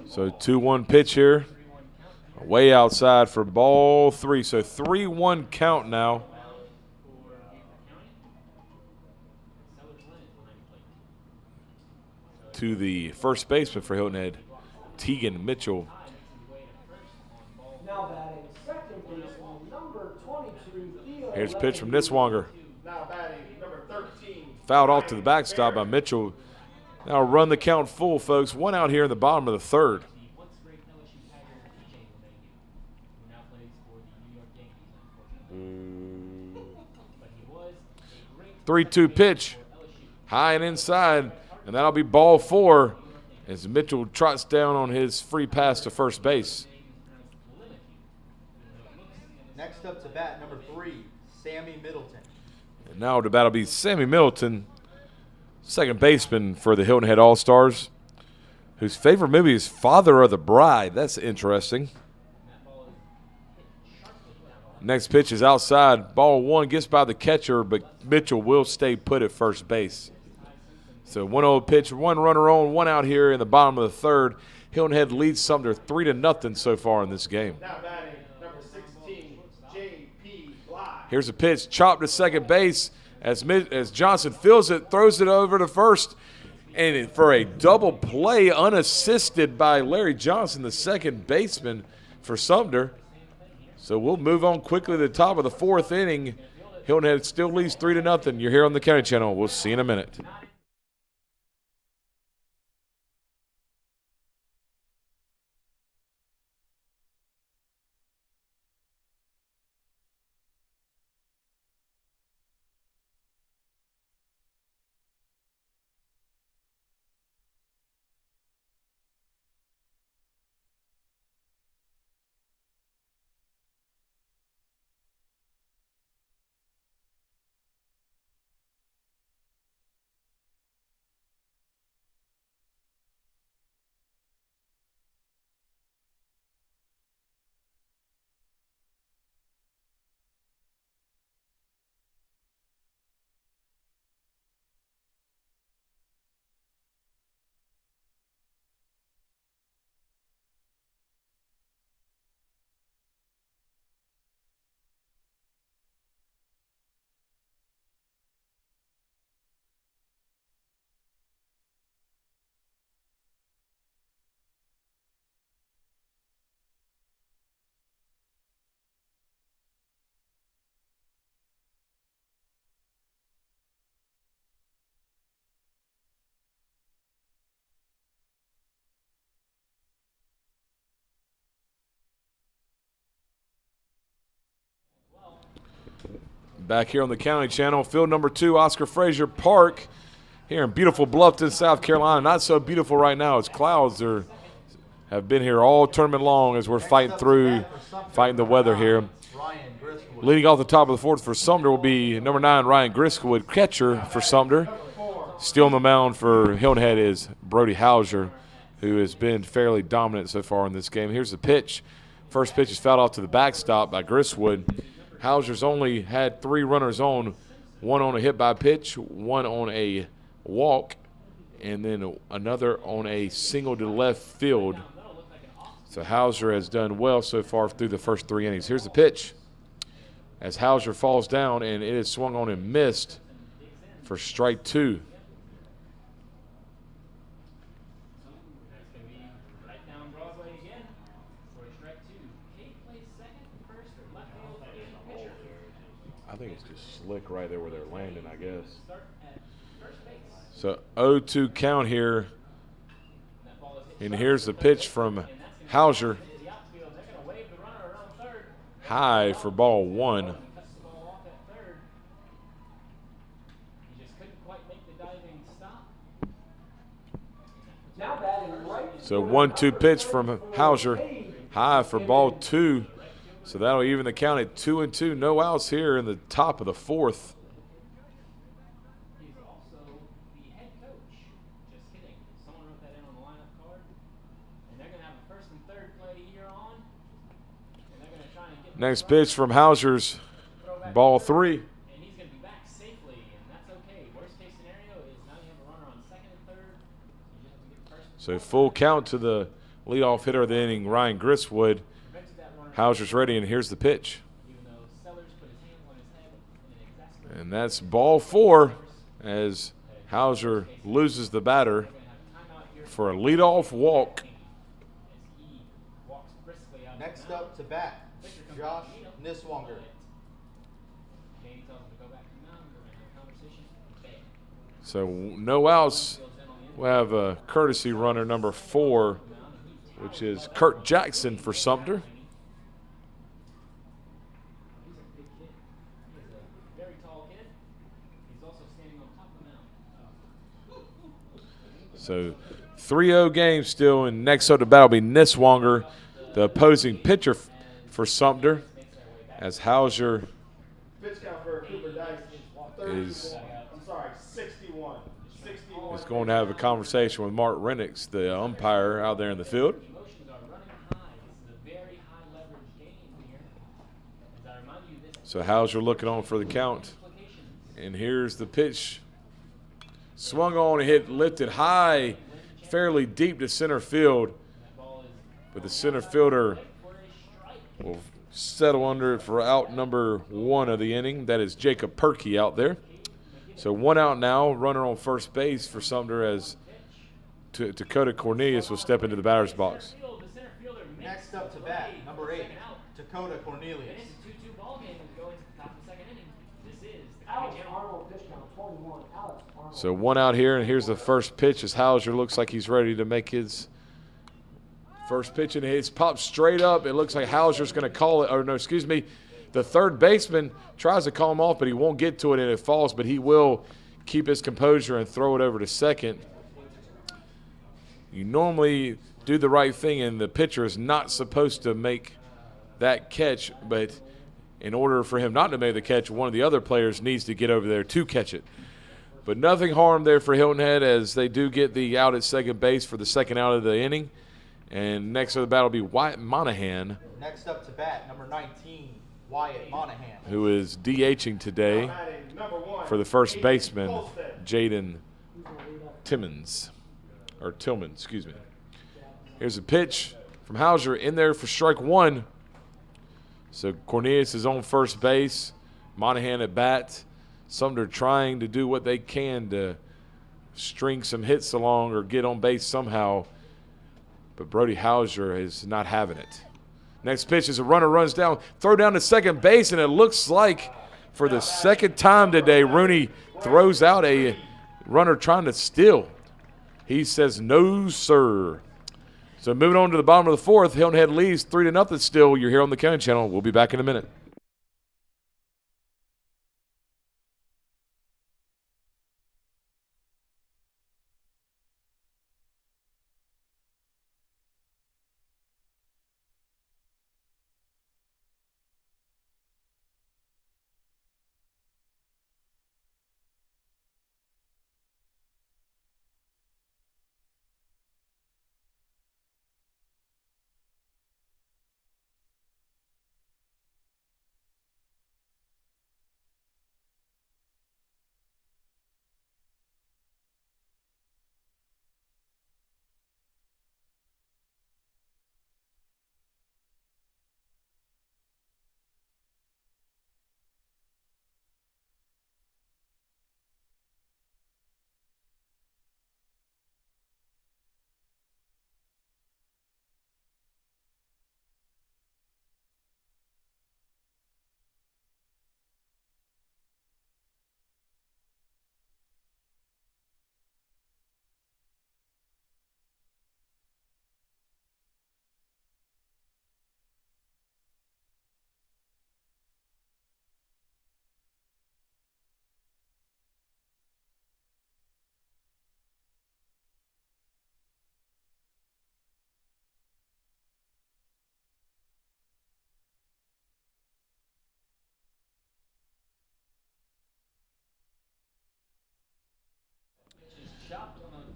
[SPEAKER 1] So 2-1 pitch here. Way outside for ball 3. So 3-1 count now. To the first baseman for Hilton Head, Tegan Mitchell.
[SPEAKER 6] Now batting second baseman, number 22.
[SPEAKER 1] Here's a pitch from Niswonger.
[SPEAKER 3] Now batting number 13.
[SPEAKER 1] Fouled off to the backstop by Mitchell. Now run the count full, folks. 1 out here in the bottom of the third. 3-2 pitch. High and inside. And that'll be ball 4 as Mitchell trots down on his free pass to first base.
[SPEAKER 2] Next up to bat, number 3, Sammy Middleton.
[SPEAKER 1] And now to bat will be Sammy Middleton, second baseman for the Hilton Head All-Stars, whose favorite movie is Father of the Bride. That's interesting. Next pitch is outside. Ball 1 gets by the catcher, but Mitchell will stay put at first base. So 1-0 pitch, 1 runner on, 1 out here in the bottom of the third. Hilton Head leads Sumter 3-0 so far in this game.
[SPEAKER 3] Now batting number 16, J.P. Bly.
[SPEAKER 1] Here's a pitch, chopped to second base as Johnson fills it, throws it over to first, and for a double play unassisted by Larry Johnson, the second baseman for Sumter. So we'll move on quickly to the top of the 4th inning. Hilton Head still leads 3-0. You're here on the County Channel. We'll see you in a minute. Back here on the County Channel, field number 2, Oscar Frazier Park, here in beautiful Bluffton, South Carolina. Not so beautiful right now as clouds have been here all tournament long as we're fighting the weather here. Leading off the top of the 4th for Sumter will be number 9, Ryan Griswood, catcher for Sumter. Still on the mound for Hilton Head is Brody Hauser, who has been fairly dominant so far in this game. Here's the pitch. First pitch is fouled off to the backstop by Griswood. Hauser's only had 3 runners on, 1 on a hit by pitch, 1 on a walk, and then another on a single to left field. So Hauser has done well so far through the first 3 innings. Here's the pitch as Hauser falls down, and it is swung on and missed for strike 2. I think it's just slick right there where they're landing, I guess. So 0-2 count here. And here's the pitch from Hauser. High for ball 1. So 1-2 pitch from Hauser. High for ball 2. So that'll even the count at 2-2. No outs here in the top of the 4th.
[SPEAKER 4] He's also the head coach. Just kidding. Someone wrote that in on the lineup card. And they're going to have a 1st and 3rd play here on. And they're going to try and get
[SPEAKER 1] next pitch from Hauser's ball 3.
[SPEAKER 4] And he's going to be back safely, and that's okay. Worst case scenario is now you have a runner on 2nd and 3rd. So you just have to get 1st.
[SPEAKER 1] So full count to the leadoff hitter of the inning, Ryan Griswood. Hauser's ready, and here's the pitch. And that's ball 4 as Hauser loses the batter for a leadoff walk.
[SPEAKER 2] Next up to bat, Josh Niswanger.
[SPEAKER 1] So no outs. We'll have a courtesy runner number 4, which is Kurt Jackson for Sumter. So 3-0 game still, and next up to bat will be Niswanger, the opposing pitcher for Sumter, as Hauser is
[SPEAKER 3] 61.
[SPEAKER 1] is going to have a conversation with Mark Renix, the umpire out there in the field. So Hauser looking on for the count. And here's the pitch. Swung on and hit, lifted high, fairly deep to center field. But the center fielder will settle under it for out number 1 of the inning. That is Jacob Perkey out there. So 1 out now, runner on first base for Sumter as Dakota Cornelius will step into the batter's box.
[SPEAKER 2] Next up to bat, number 8, Dakota Cornelius.
[SPEAKER 1] So 1 out here, and here's the first pitch as Hauser looks like he's ready to make his first pitch, and it's popped straight up. It looks like Hauser's going to call it, or no, excuse me, the third baseman tries to call him off, but he won't get to it, and it falls, but he will keep his composure and throw it over to second. You normally do the right thing, and the pitcher is not supposed to make that catch, but in order for him not to make the catch, one of the other players needs to get over there to catch it. But nothing harmed there for Hilton Head as they do get the out at second base for the second out of the inning. And next to the bat will be Wyatt Monahan.
[SPEAKER 2] Next up to bat, number 19, Wyatt Monahan.
[SPEAKER 1] Who is DHing today for the first baseman, Jaden Tillman, excuse me. Here's a pitch from Hauser in there for strike 1. So Cornelius is on first base, Monahan at bat. Sumter trying to do what they can to string some hits along or get on base somehow. But Brody Hauser is not having it. Next pitch is a runner runs down, throw down to second base, and it looks like for the second time today, Rooney throws out a runner trying to steal. He says, no, sir. So moving on to the bottom of the 4th, Hilton Head leads 3-0 still. You're here on the County Channel. We'll be back in a minute.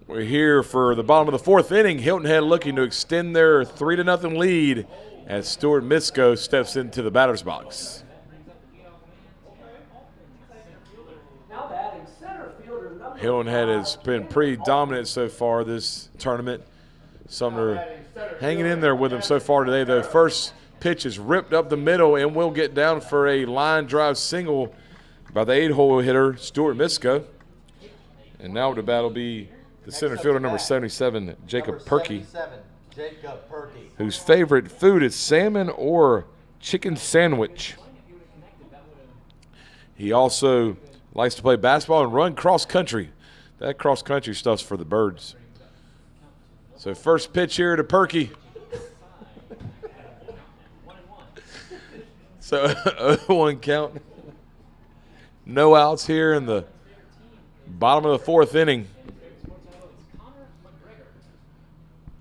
[SPEAKER 1] We're here for the bottom of the 4th inning. Hilton Head looking to extend their 3-0 lead as Stuart Misko steps into the batter's box.
[SPEAKER 6] Now batting center fielder number
[SPEAKER 1] Hilton Head has been pretty dominant so far this tournament. Sumter hanging in there with them so far today. The first pitch is ripped up the middle and will get down for a line drive single by the 8-hole hitter, Stuart Misko. And now the bat will be the center fielder, number 77, Jacob Perkey, whose favorite food is salmon or chicken sandwich. He also likes to play basketball and run cross country. That cross country stuff's for the birds. So first pitch here to Perkey. So 0-1 count. No outs here in the bottom of the 4th inning.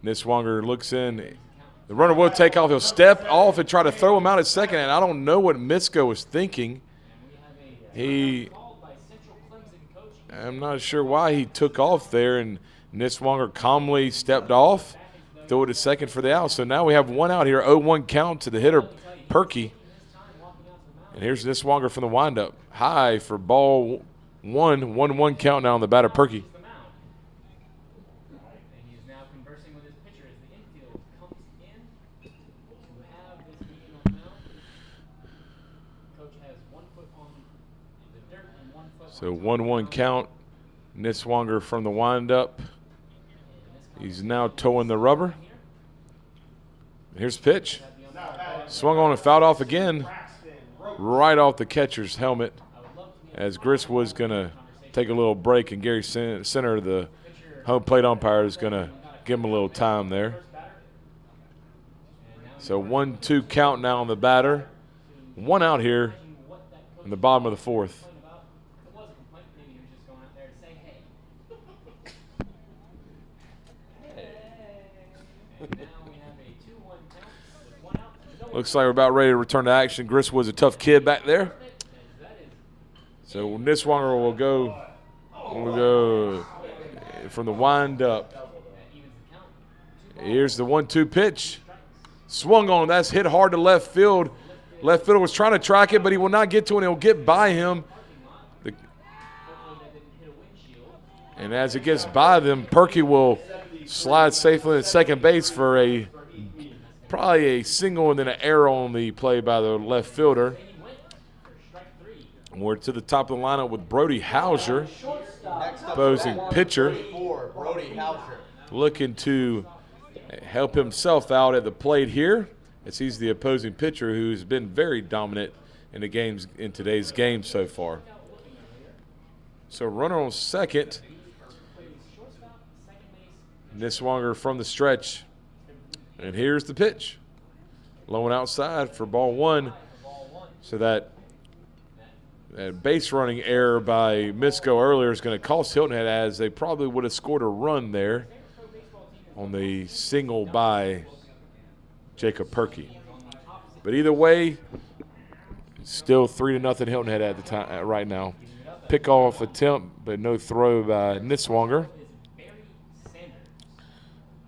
[SPEAKER 1] Niswanger looks in. The runner will take off. He'll step off and try to throw him out at second. And I don't know what Misko was thinking. I'm not sure why he took off there. And Niswanger calmly stepped off, threw it to second for the out. So now we have 1 out here. 0-1 count to the hitter, Perkey. And here's Niswanger from the windup. High for ball 1. 1-1 count now on the batter, Perkey. So 1-1 count. Niswanger from the windup. He's now towing the rubber. Here's the pitch. Swung on and fouled off again. Right off the catcher's helmet, as Gris was going to take a little break, and Gary Center, the home plate umpire, is going to give him a little time there. So 1-2 count now on the batter. 1 out here in the bottom of the 4th. Looks like we're about ready to return to action. Gris was a tough kid back there. So Niswanger will go from the wind up. Here's the 1-2 pitch. Swung on. That's hit hard to left field. Left fielder was trying to track it, but he will not get to it. He'll get by him. And as it gets by them, Perkey will slide safely at second base for probably a single and then an error on the play by the left fielder. We're to the top of the lineup with Brody Hauser, opposing pitcher, looking to help himself out at the plate here, as he's the opposing pitcher who's been very dominant in today's game so far. So runner on second. Niswanger from the stretch. And here's the pitch. Low and outside for ball 1. So that base running error by Misko earlier is going to cost Hilton Head, as they probably would have scored a run there on the single by Jacob Perkey. But either way, still 3-0 Hilton Head at the time right now. Pickoff attempt, but no throw by Niswanger.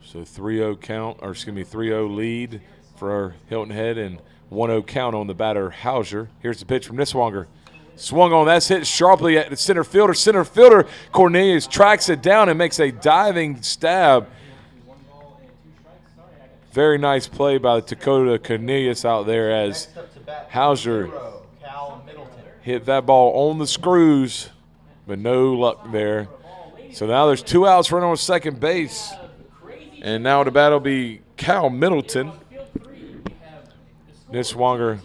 [SPEAKER 1] So 3-0 lead for Hilton Head, and 1-0 count on the batter, Hauser. Here's the pitch from Niswanger. Swung on, that's hit sharply at the center fielder. Center fielder, Cornelius, tracks it down and makes a diving stab. Very nice play by Dakota Cornelius out there, as Hauser hit that ball on the screws, but no luck there. So now there's 2 outs running on second base. And now the bat will be Cal Middleton. Niswanger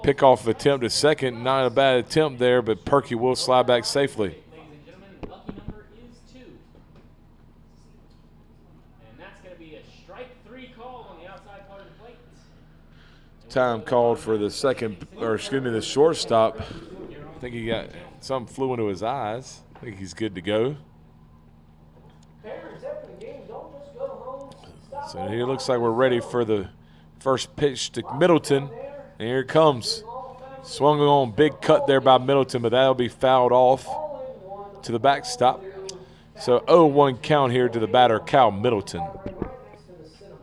[SPEAKER 1] pickoff attempt to second. Not a bad attempt there, but Perkey will slide back safely. Time called for the the shortstop. I think he got something flew into his eyes. I think he's good to go. So here it looks like we're ready for the first pitch to Middleton. And here it comes. Swung on, big cut there by Middleton, but that'll be fouled off to the backstop. So 0-1 count here to the batter, Cal Middleton.
[SPEAKER 6] Right next to the cinema.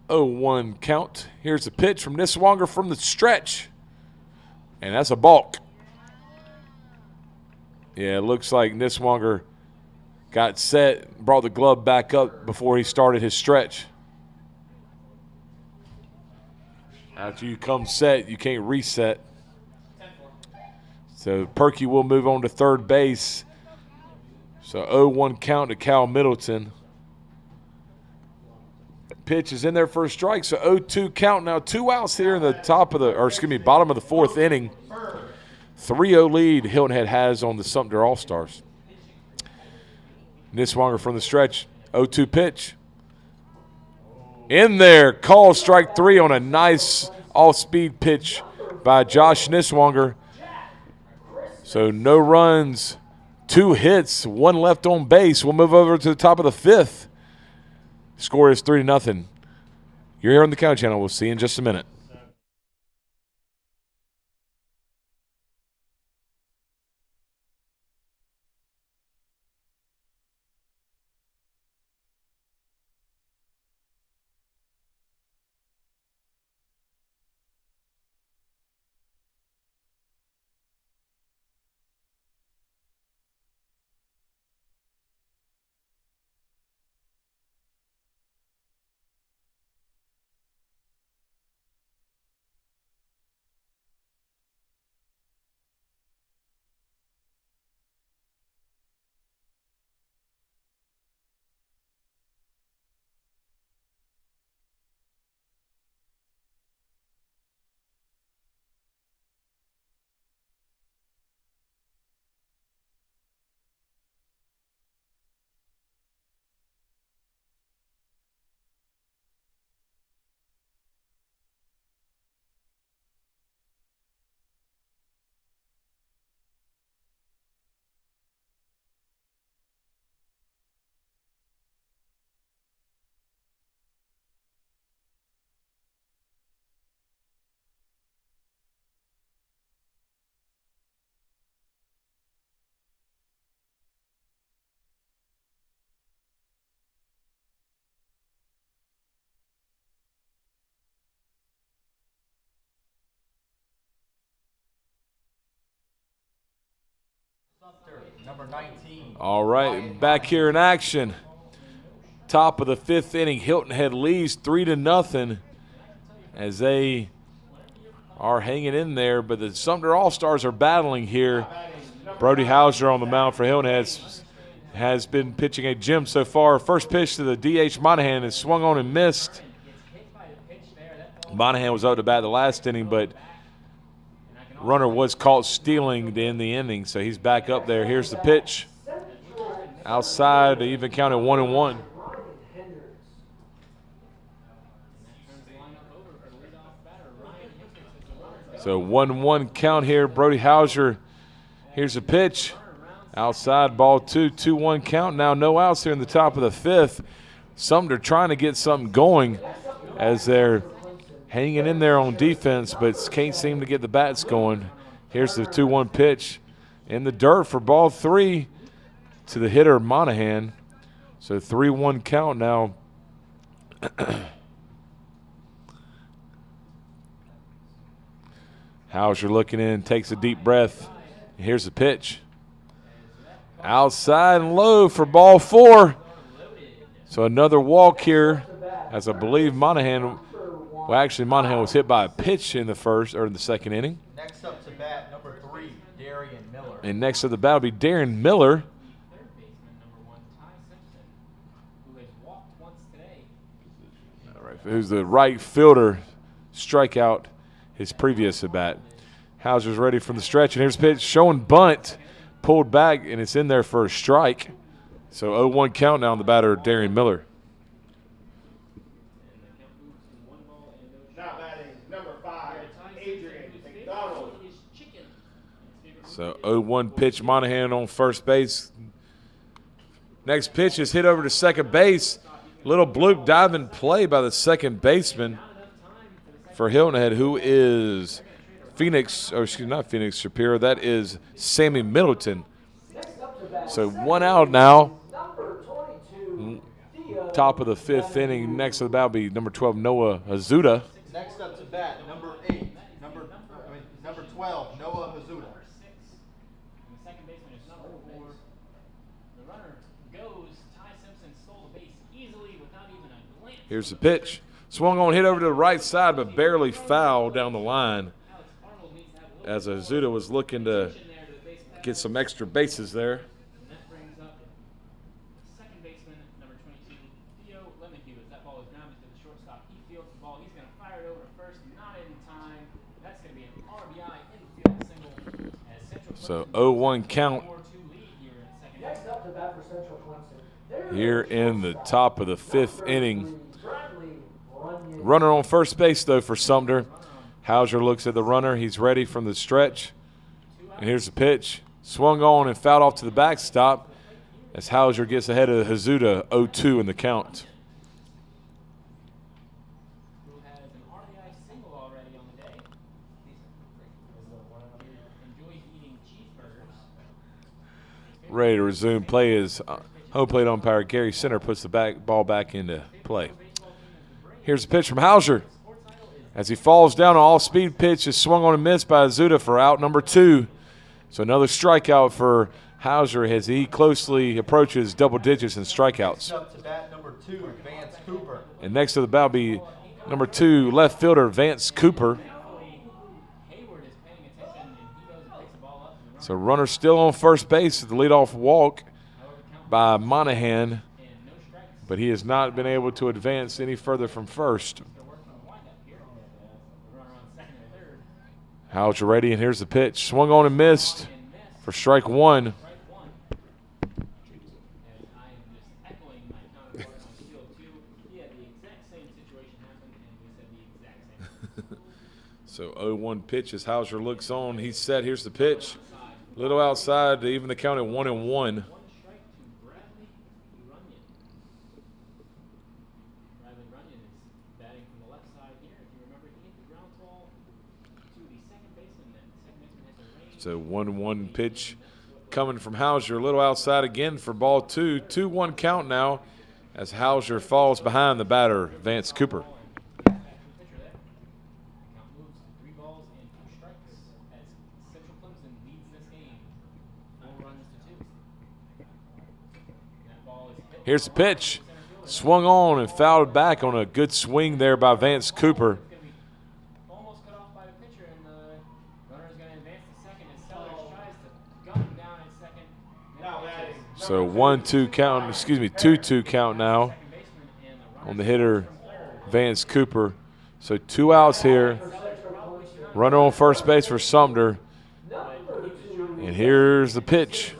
[SPEAKER 1] 0-1 count. Here's a pitch from Niswonger from the stretch. And that's a balk. Yeah, it looks like Niswonger got set, brought the glove back up before he started his stretch. After you come set, you can't reset. So Perky will move on to third base. So 0-1 count to Cal Middleton. Pitch is in there for a strike, so 0-2 count. Now 2 outs here in the bottom of the fourth inning. 3-0 lead Hilton Head has on the Sumter All-Stars. Niswonger from the stretch, 0-2 pitch. In there, call strike 3 on a nice off-speed pitch by Josh Niswonger. So no runs, 2 hits, 1 left on base. We'll move over to the top of the 5th. Score is 3-0. You're here on the County Channel. We'll see you in just a minute.
[SPEAKER 2] Sumter, number 19.
[SPEAKER 1] All right, back here in action. Top of the 5th inning, Hilton Head leads 3-0 as they are hanging in there, but the Sumter All-Stars are battling here. Brody Hauser on the mound for Hilton Head has been pitching a gem so far. First pitch to the DH Monahan is swung on and missed. Monahan was up to bat the last inning, but runner was caught stealing to end the inning, so he's back up there. Here's the pitch. Outside, even counted 1-1. So 1-1 count here. Brody Hauser. Here's a pitch. Outside, ball 2, 2-1 count. Now no outs here in the top of the 5th. Sumter trying to get something going as they're hanging in there on defense, but can't seem to get the bats going. Here's the 2-1 pitch in the dirt for ball 3 to the hitter Monahan. So 3-1 count now. Hauser looking in, takes a deep breath. Here's the pitch. Outside and low for ball 4. So another walk here, as I believe Monahan, well, actually Monahan was hit by a pitch in the second inning.
[SPEAKER 2] Next up to bat, number 3, Darian Miller.
[SPEAKER 1] And next to the bat will be Darren Miller. All right, who's the right fielder, strikeout his previous at bat. Hauser's ready from the stretch, and here's the pitch, showing bunt, pulled back, and it's in there for a strike. So 0-1 count now on the batter, Darren Miller.
[SPEAKER 3] Now batting, number 5, Adrian McDonald.
[SPEAKER 1] So 0-1 pitch, Monahan on first base. Next pitch is hit over to second base. Little bloop diving play by the second baseman for Hilton Head, who is Phoenix, or excuse me, not Phoenix Shapiro. That is Sammy Middleton. So 1 out now. Top of the 5th inning. Next to the bat will be number 12, Noah Hazuda.
[SPEAKER 2] Next up to bat, number 12, Noah Hazuda.
[SPEAKER 4] And the second baseman is number 4. The runner goes. Ty Simpson stole the base easily without even a glance.
[SPEAKER 1] Here's the pitch. Swung on, hit over to the right side, but barely foul down the line. As Hazuda was looking to get some extra bases there.
[SPEAKER 4] And that brings up second baseman, number 22, Theo Lemahue. As that ball is grounded to the shortstop, he fields the ball. He's going to fire it over to first, not in time. That's going to be an RBI infield single. As Central
[SPEAKER 1] So
[SPEAKER 4] Clemson
[SPEAKER 1] 0-1 count
[SPEAKER 4] 4-2 lead here in second.
[SPEAKER 6] Next up to bat for Central Clemson.
[SPEAKER 1] here in the top of the 5th inning. Runner on first base, though, for Sumter. Hauser looks at the runner. He's ready from the stretch. And here's the pitch. Swung on and fouled off to the backstop as Hauser gets ahead of Hazuda 0-2 in the count.
[SPEAKER 4] Who has an RBI single already on the day. Enjoys eating cheeseburgers.
[SPEAKER 1] Ready to resume play as home plate umpire Gary Center puts the ball back into play. Here's a pitch from Hauser. As he falls down, an all-speed pitch is swung on and missed by Hazuda for out number 2. So another strikeout for Hauser as he closely approaches double digits in strikeouts.
[SPEAKER 2] Next up to bat, number 2, Vance Cooper.
[SPEAKER 1] And next to the bat will be number 2, left fielder Vance Cooper.
[SPEAKER 4] Hayward is paying attention, and he goes and picks the ball up.
[SPEAKER 1] So runner still on first base at the leadoff walk by Monahan, but he has not been able to advance any further from first. Hauser ready, and here's the pitch. Swung on and missed for strike 1. So 0-1 pitch as Hauser looks on. He's set. Here's the pitch. Little outside to even the count at 1-1. So 1-1 pitch coming from Hauser. A little outside again for ball 2. 2-1 count now as Hauser falls behind the batter, Vance Cooper. Here's the pitch. Swung on and fouled back on a good swing there by Vance Cooper.
[SPEAKER 4] Almost cut off by the pitcher, and the runner is going to advance to second as Sellers tries to gun him down at second.
[SPEAKER 3] Now batting.
[SPEAKER 1] So 1-2 count, 2-2 count now on the hitter, Vance Cooper. So 2 outs here. Runner on first base for Sumter. And here's the pitch.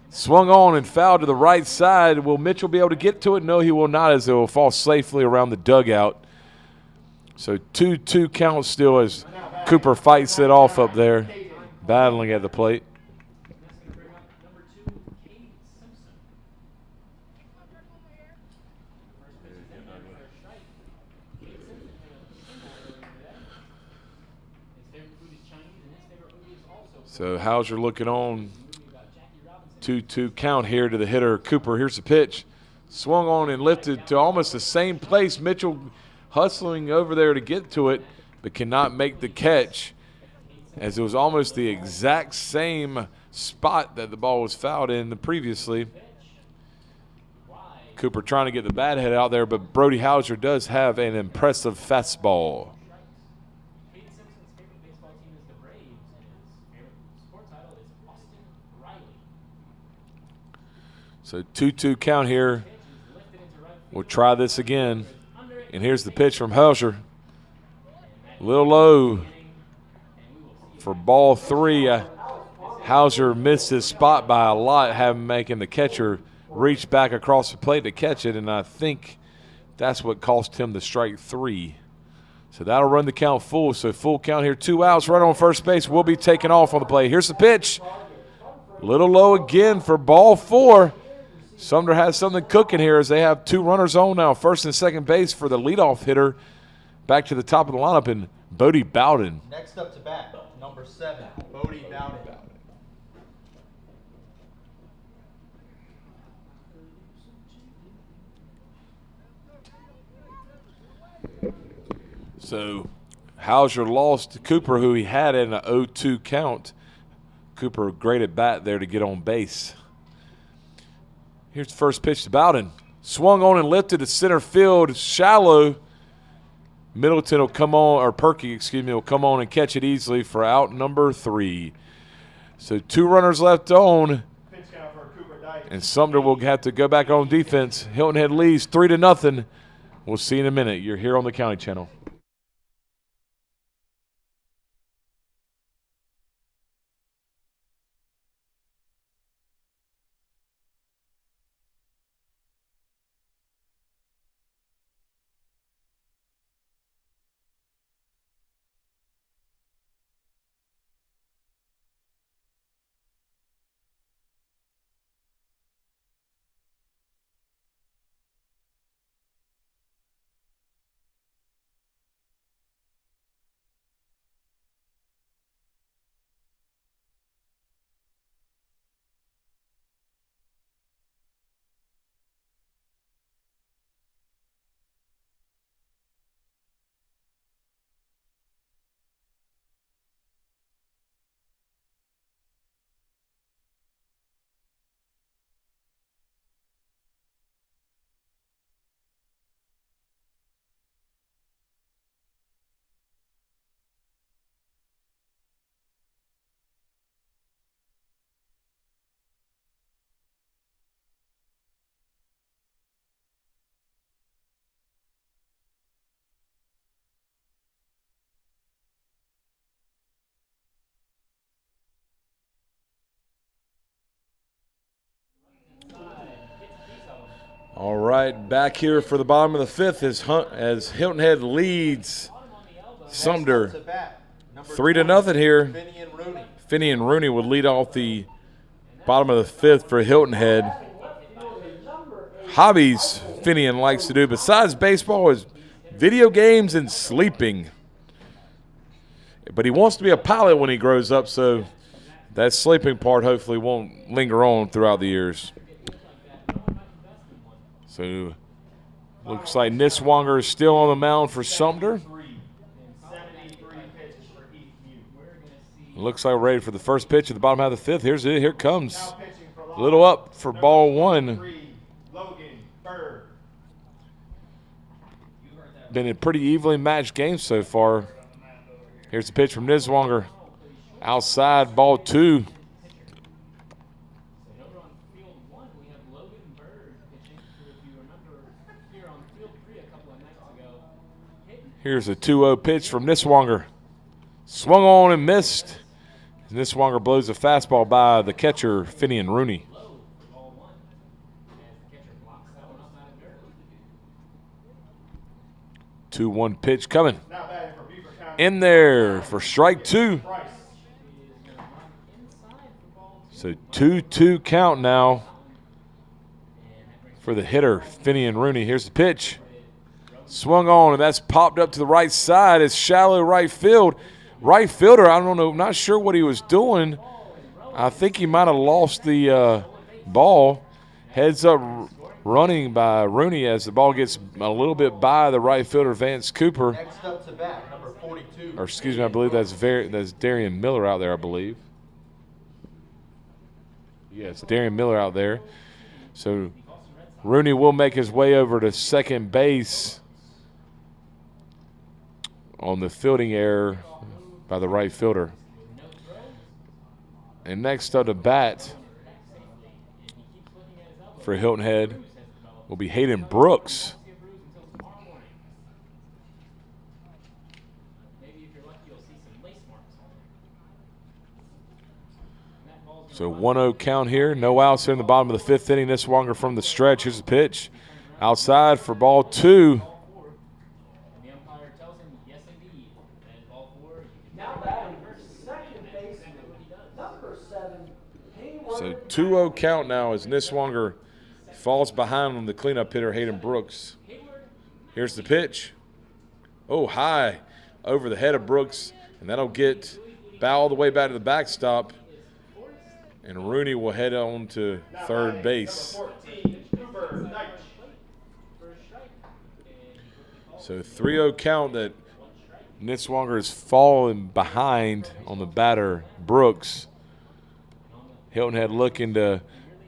[SPEAKER 1] Swung on and fouled to the right side. Will Mitchell be able to get to it? No, he will not, as it will fall safely around the dugout. So 2-2 count still as Cooper fights it off up there, battling at the plate. So Hauser looking on. 2-2 count here to the hitter, Cooper. Here's the pitch. Swung on and lifted to almost the same place. Mitchell hustling over there to get to it, but cannot make the catch, as it was almost the exact same spot that the ball was fouled in previously. Cooper trying to get the bat head out there, but Brody Hauser does have an impressive fastball. So 2-2 count here. We'll try this again. And here's the pitch from Hauser. A little low for ball 3. Hauser missed his spot by a lot, making the catcher reach back across the plate to catch it, and I think that's what cost him the strike 3. So that'll run the count full. So full count here, 2 outs. Runner on first base will be taken off on the play. Here's the pitch. A little low again for ball 4. Sumter has something cooking here as they have 2 runners on now, first and second base for the leadoff hitter, back to the top of the lineup in Bodie Bowden.
[SPEAKER 2] Next up to bat, number 7, Bodie Bowden.
[SPEAKER 1] So Hauser lost Cooper, who he had in an 0-2 count. Cooper, great at bat there to get on base. Here's the first pitch to Bowden. Swung on and lifted to center field, shallow. Middleton will come on, or Perky, excuse me, will come on and catch it easily for out number 3. So 2 runners left on,
[SPEAKER 3] Pitch count for Cooper Dyke.
[SPEAKER 1] and Sumter will have to go back on defense. Hilton Head leads 3-0. We'll see you in a minute. You're here on the County Channel. All right, back here for the bottom of the 5th as Hilton Head leads Sumter
[SPEAKER 2] Next up to bat, number
[SPEAKER 1] 3-0 here.
[SPEAKER 2] Finney and Rooney.
[SPEAKER 1] Finney and Rooney would lead off the bottom of the 5th for Hilton Head. Hobbies Finian likes to do besides baseball is video games and sleeping. But he wants to be a pilot when he grows up, so that sleeping part hopefully won't linger on throughout the years. So looks like Niswanger is still on the mound for Sumter.
[SPEAKER 3] 73 pitches for Heath Mew.
[SPEAKER 1] Looks like we're ready for the first pitch at the bottom half of the 5th. Here's it. Here it comes.
[SPEAKER 3] Now pitching for
[SPEAKER 1] A little up for
[SPEAKER 3] number
[SPEAKER 1] ball 1.
[SPEAKER 3] 3, Logan Bird.
[SPEAKER 1] Been a pretty evenly matched game so far. Here's the pitch from Niswanger. Outside, ball 2.
[SPEAKER 4] So over on field 1, we have Logan Bird pitching, who, if you remember, here on field 3 a couple of nights ago, hitting
[SPEAKER 1] Here's a 2-0 pitch from Niswanger. Swung on and missed. Niswanger blows a fastball by the catcher, Finian Rooney.
[SPEAKER 4] low for ball 1, as the catcher blocks that one up out of dirt.
[SPEAKER 1] 2-1 pitch coming.
[SPEAKER 3] Now batting for Beaver County.
[SPEAKER 1] In there for strike 2.
[SPEAKER 3] Price.
[SPEAKER 4] Is going to run inside for ball 2.
[SPEAKER 1] So 2-2 count now
[SPEAKER 4] And that brings
[SPEAKER 1] for the hitter, Finian Rooney. Here's the pitch. Swung on, and that's popped up to the right side. It's shallow right field. Right fielder, I don't know, not sure what he was doing. I think he might have lost the ball. Heads up running by Rooney as the ball gets a little bit by the right fielder, Vance Cooper.
[SPEAKER 2] Next up to bat, number 42.
[SPEAKER 1] Or excuse me, I believe that's Darian Miller out there, I believe. Yes, Darian Miller out there. So Rooney will make his way over to second base on the fielding error by the right fielder. And next up to bat for Hilton Head will be Hayden Brooks.
[SPEAKER 4] Maybe if you're lucky, you'll see some lace marks on it. And that ball's
[SPEAKER 1] So 1-0 count here. No outs here in the bottom of the 5th inning. Niswanger from the stretch. Here's the pitch. Outside for ball 2.
[SPEAKER 4] and the umpire tells him, yes, indeed, that ball 4, you can
[SPEAKER 6] Now batting for second baseman, number 7, Hayward.
[SPEAKER 1] So 2-0 count now as Niswanger falls behind on the cleanup hitter, Hayden Brooks. Here's the pitch. Oh, high over the head of Brooks, and that'll get Bow all the way back to the backstop. And Rooney will head on to third base.
[SPEAKER 3] Number 14, Uber Deitch.
[SPEAKER 1] So 3-0 count that Nitswanger is falling behind on the batter, Brooks. Hilton Head looking to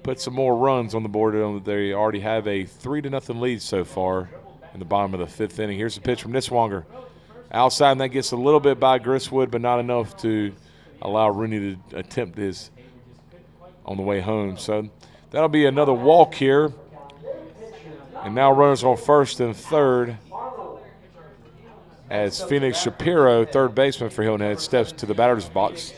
[SPEAKER 1] put some more runs on the board. They already have a 3-0 lead so far in the bottom of the fifth inning. Here's the pitch from Nitswanger. Outside, and that gets a little bit by Gristwood, but not enough to allow Rooney to attempt his on the way home. So that'll be another walk here. And now runners on first and third as Phoenix Shapiro, third baseman for Hilton Head, steps to the batter's box.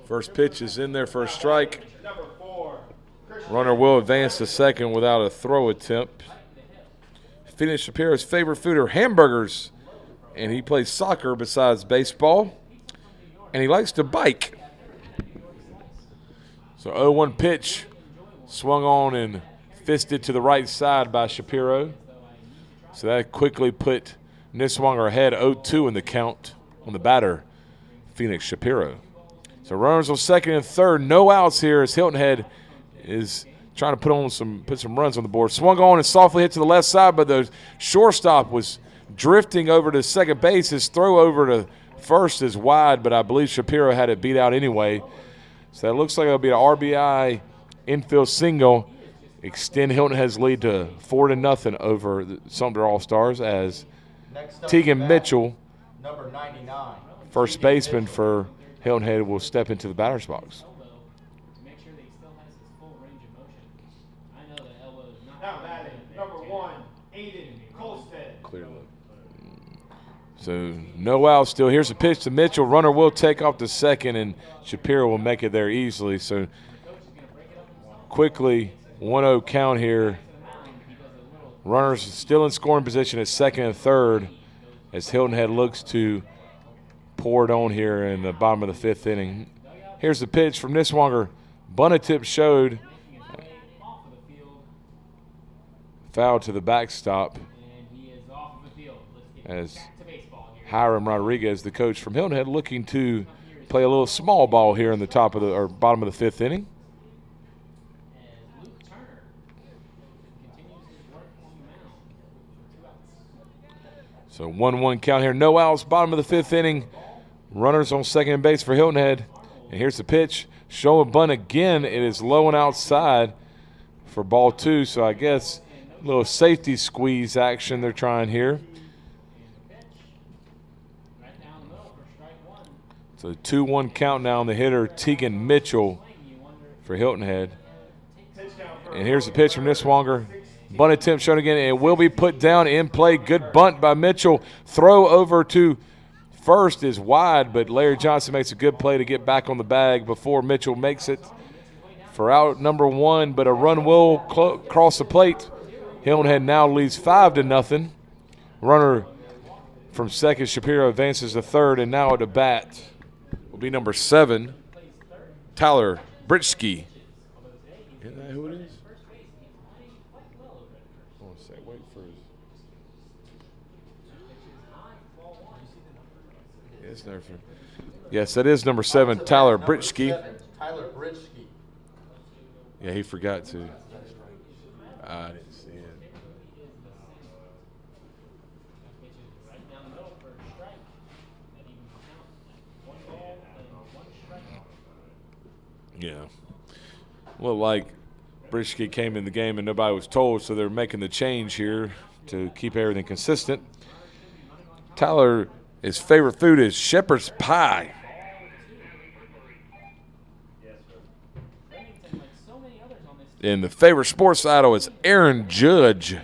[SPEAKER 1] First pitch is in there for a strike.
[SPEAKER 3] Number 4,
[SPEAKER 1] Runner will advance to second without a throw attempt. Phoenix Shapiro's favorite food are hamburgers, and he plays soccer besides baseball, and he likes to bike. So 0-1 pitch swung on and fisted to the right side by Shapiro. So that quickly put Nitswanger ahead 0-2 in the count on the batter, Phoenix Shapiro. So runners on second and third, no outs here as Hilton Head is trying to put some runs on the board. Swung on and softly hit to the left side, but the shortstop was drifting over to second base. His throw over to first is wide, but I believe Shapiro had it beat out anyway. So that looks like it'll be an RBI infield single, extend Hilton Head's lead to 4-0 over the Sumter All-Stars as Tegan Mitchell,
[SPEAKER 2] Number 99.
[SPEAKER 1] first baseman for Hilton Head, will step into the batter's box.
[SPEAKER 3] now batting, number 1, Aiden Colstead.
[SPEAKER 1] Clearly. So no out still. Here's a pitch to Mitchell. Runner will take off to second, and Shapiro will make it there easily. So quickly, 1-0 count here. Runners still in scoring position at second and third as Hilton Head looks to pour it on here in the bottom of the fifth inning. Here's the pitch from Nitswanger. Bunted tip showed. Foul to the backstop as Hiram Rodriguez, the coach from Hilton Head, looking to play a little small ball here in the top of the or bottom of the fifth inning. So 1-1 count here. No outs, bottom of the fifth inning. Runners on second base for Hilton Head. And here's the pitch. Show a bunt again. It is low and outside for ball 2. So I guess a little safety squeeze action they're trying here. So 2-1 count now on the hitter, Tegan Mitchell for Hilton Head. And here's the pitch from Nitswanger. Bunt attempt shown again, and it will be put down in play. Good bunt by Mitchell. Throw over to first is wide, but Larry Johnson makes a good play to get back on the bag before Mitchell makes it for out number 1, but a run will cross the plate. Hilton Head now leads 5-0. Runner from second, Shapiro, advances to third, and now at the bat will be number 7, Tyler Britschke. Isn't that who it is? Wait for his. Yes, that is number 7, Tyler Britschke.
[SPEAKER 2] Tyler Britschke.
[SPEAKER 1] Yeah, he forgot to. I didn't see it. Yeah. Well, like Britschke came in the game and nobody was told, so they're making the change here to keep everything consistent. Tyler, his favorite food is shepherd's pie. And the favorite sports idol is Aaron Judge.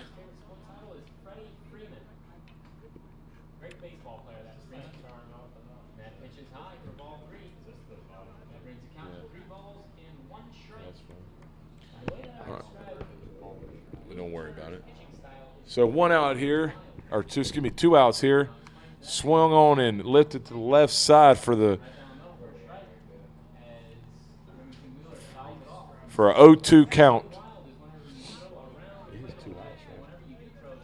[SPEAKER 1] Don't worry about it. So 1 out here, or two outs here. Swung on and lifted to the left side for the for a 0-2 count.
[SPEAKER 7] It is 2 outs,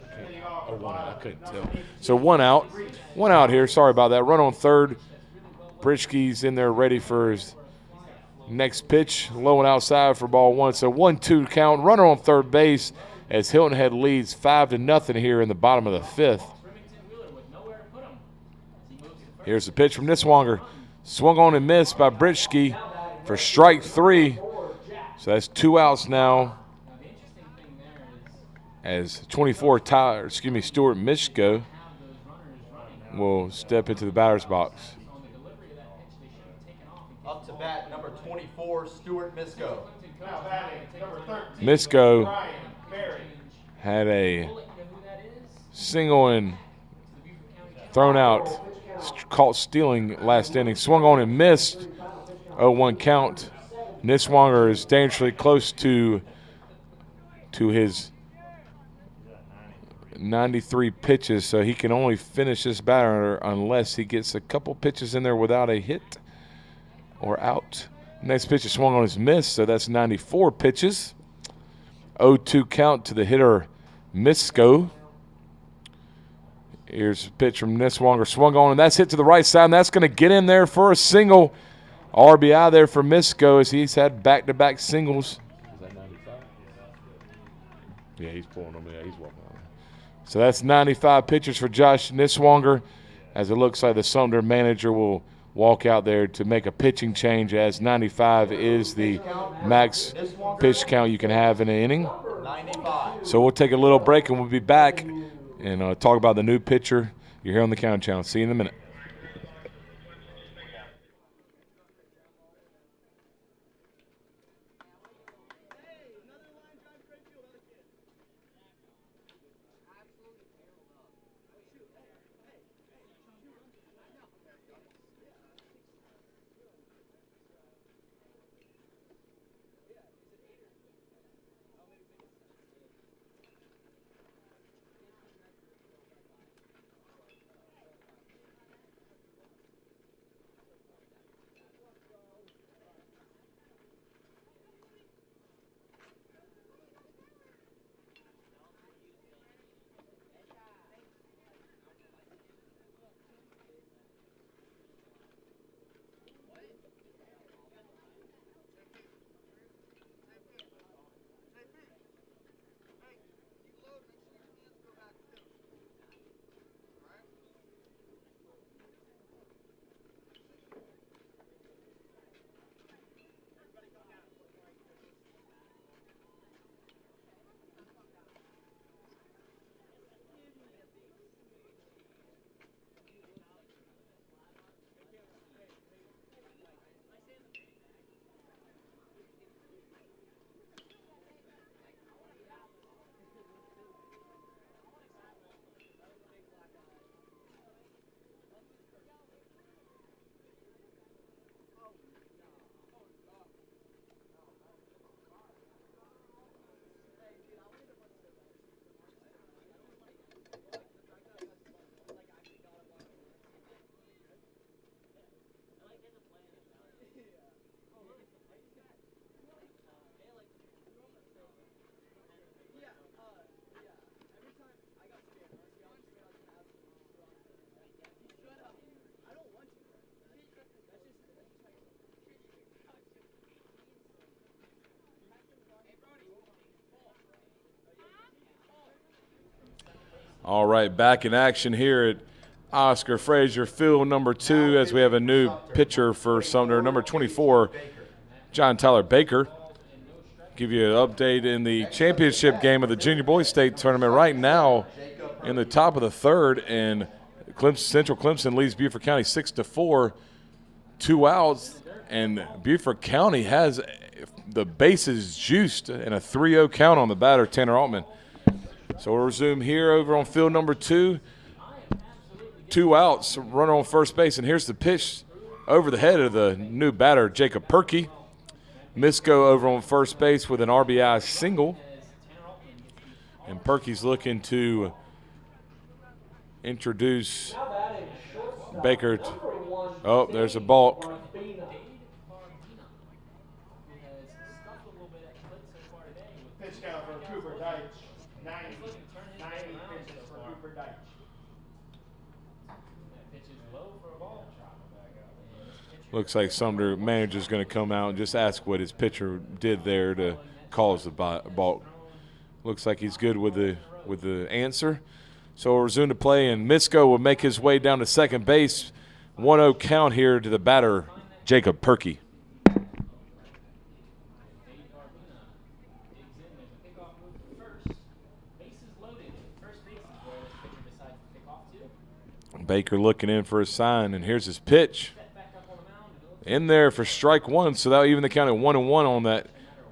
[SPEAKER 7] right? Or 1 out. I couldn't tell.
[SPEAKER 1] So 1 out. 1 out here. Sorry about that. Run on third. Britschke's in there ready for his next pitch. Low and outside for ball 1. So 1-2 count. Runner on third base as Hilton Head leads 5-0 here in the bottom of the 5th. Here's the pitch from Niswonger. Swung on and missed by Britschke for strike 3. So that's 2 outs now as Stuart Mishko will step into the batter's box.
[SPEAKER 2] Up to bat, number 24, Stuart Misko.
[SPEAKER 3] Now batting, number 13.
[SPEAKER 1] Misko
[SPEAKER 3] Ryan Berry.
[SPEAKER 1] had a single and thrown out, caught stealing last inning. Swung on and missed. 0-1 count. Niswonger is dangerously close to his 93 pitches, so he can only finish this batter unless he gets a couple pitches in there without a hit or out. Next pitch is swung on his miss, so that's 94 pitches. 0-2 count to the hitter Misko. Here's a pitch from Niswonger, swung on, and that's hit to the right side, and that's going to get in there for a single. RBI there for Misko as he's had back-to-back singles.
[SPEAKER 7] Is that 95? Yeah, he's pulling them. Yeah, he's walking on.
[SPEAKER 1] So that's 95 pitches for Josh Niswonger, as it looks like the Sumter manager will walk out there to make a pitching change, as 95 is the max pitch count you can have in an inning.
[SPEAKER 2] 95.
[SPEAKER 1] So we'll take a little break and we'll be back and talk about the new pitcher. You're here on the Count Channel. See you in a minute. All right, back in action here at Oscar Frazier Field number 2 as we have a new pitcher for Sumter, number 24, John Tyler Baker. Give you an update in the championship game of the Junior Boys State Tournament right now in the top of the 3rd, and Central Clemson leads Beaufort County 6-4, 2 outs, and Beaufort County has the bases juiced and a 3-0 count on the batter, Tanner Altman. So we'll resume here over on field number 2. 2 outs, runner on first base, and here's the pitch over the head of the new batter, Jacob Perkey. Misko over on first base with an RBI single. And Perkey's looking to introduce Baker. Oh, there's a balk.
[SPEAKER 3] Pitch count for Cooper Deitch. 90 pitches for Cooper Deitch.
[SPEAKER 4] That pitch is low for a ball.
[SPEAKER 1] Looks like Sumter manager's going to come out and just ask what his pitcher did there to cause the balk. Looks like he's good with the answer. So we'll resume to play, and Misko will make his way down to second base. 1-0 count here to the batter, Jacob Perky. Baker looking in for a sign, and here's his pitch. In there for strike one, so that'll even the count at 1-1 on that.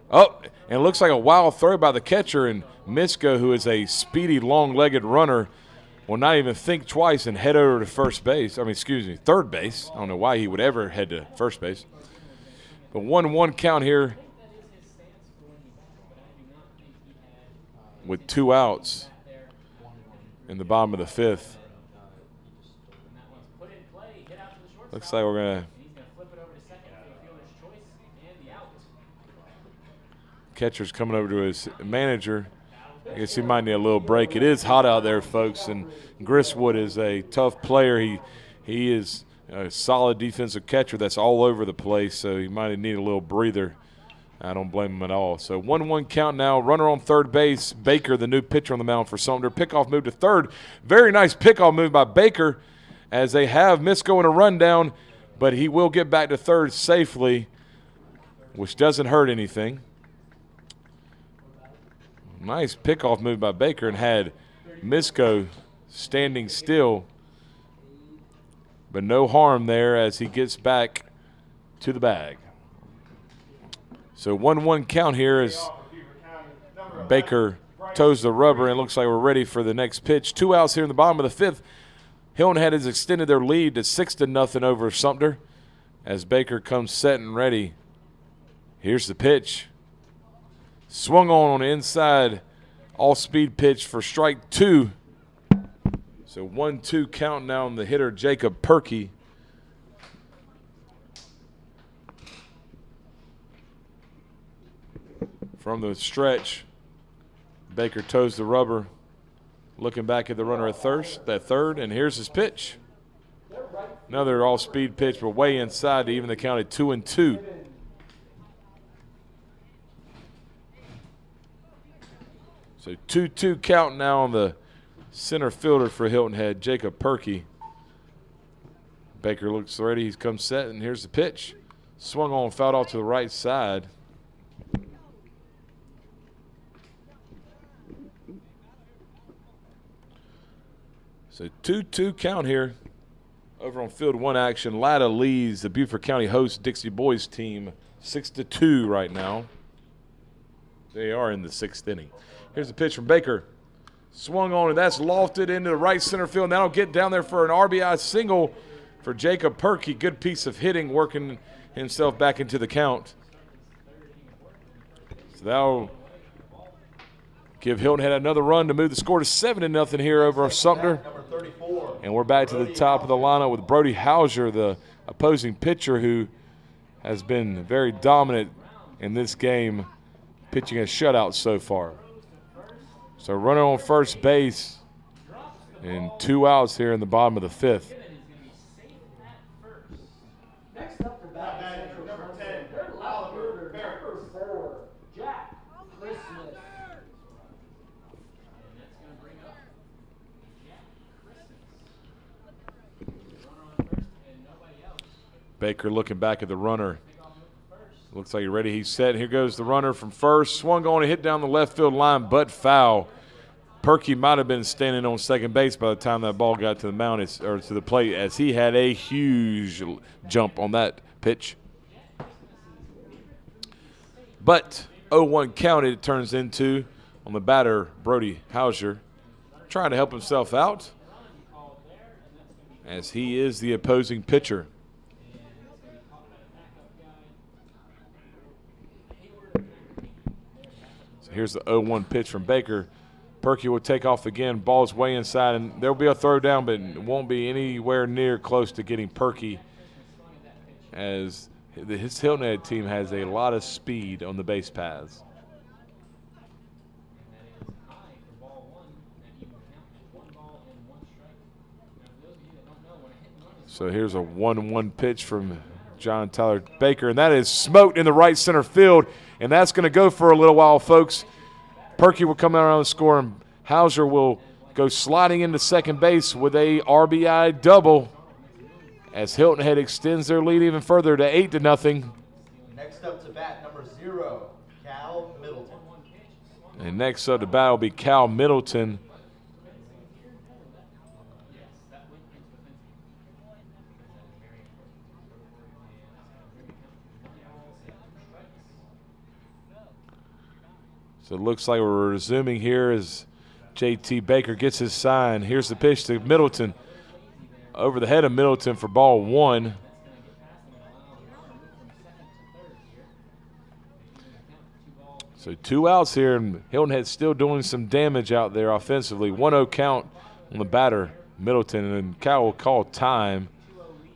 [SPEAKER 1] Oh, and it looks like a wild throw by the catcher, and Misko, who is a speedy, long-legged runner, will not even think twice and head over to third base. I don't know why he would ever head to first base. But 1-1 count here with 2 outs in the bottom of the 5th. Looks like we're going to catcher's coming over to his manager. I guess he might need a little break. It is hot out there, folks, and Gristwood is a tough player. He is a solid defensive catcher that's all over the place, so he might need a little breather. I don't blame him at all. So 1-1 count now. Runner on third base. Baker, the new pitcher on the mound for Sumter. Pickoff move to third. Very nice pickoff move by Baker as they have Misko in a rundown, but he will get back to third safely, which doesn't hurt anything. Nice pickoff move by Baker and had Misko standing still, but no harm there as he gets back to the bag. So 1-1 count here as Baker toes the rubber, and it looks like we're ready for the next pitch. 2 outs here in the bottom of the 5th. Hilton has extended their lead to 6-0 over Sumter as Baker comes set and ready. Here's the pitch. Swung on the inside, all-speed pitch for strike 2. So 1-2 count now on the hitter, Jacob Perky. From the stretch, Baker toes the rubber, looking back at the runner at third, and here's his pitch. Another all-speed pitch, but way inside to even the count at 2-2. So 2-2 count now on the center fielder for Hilton Head, Jacob Perky. Baker looks ready. He's come set, and here's the pitch. Swung on, fouled off to the right side. So 2-2 count here over on field 1 action. Latta leads the Beaufort County host Dixie boys team 6-2 right now. They are in the 6th inning. Here's the pitch from Baker. Swung on, and that's lofted into the right center field. Now get down there for an RBI single for Jacob Perky. Good piece of hitting, working himself back into the count. So that'll give Hilton Head another run to move the score to 7-0 here over Sumter. And we're back to the top of the lineup with Brody Hauser, the opposing pitcher who has been very dominant in this game, pitching a shutout so far. So runner on first base and 2 outs here in the bottom of the 5th.
[SPEAKER 6] Next up to bat, number 10, Oliver Barrett. Number 4, Jack Christmas.
[SPEAKER 1] Baker looking back at the runner. Looks like he's ready. He's set. Here goes the runner from first. Swung on and hit down the left field line, but foul. Perky might have been standing on second base by the time that ball got to the mound or to the plate, as he had a huge jump on that pitch. But 0-1 count it turns into on the batter, Brody Hauser, trying to help himself out as he is the opposing pitcher. Here's the 0-1 pitch from Baker. Perky will take off again. Ball's way inside, and there'll be a throw down, but it won't be anywhere near close to getting Perky, as his Hilton Head team has a lot of speed on the base paths. So here's a 1-1 pitch from John Tyler Baker, and that is smoked in the right center field, and that's going to go for a little while, folks. Perky will come out on the score, and Hauser will go sliding into second base with a RBI double as Hilton Head extends their lead even further to 8-0.
[SPEAKER 2] Next up to bat, number 0, Cal Middleton.
[SPEAKER 1] And next up to bat will be Cal Middleton. So it looks like we're resuming here as JT Baker gets his sign. Here's the pitch to Middleton. Over the head of Middleton for ball 1. So 2 outs here, and Hilton Head still doing some damage out there offensively. 1-0 count on the batter, Middleton, and Cal will call time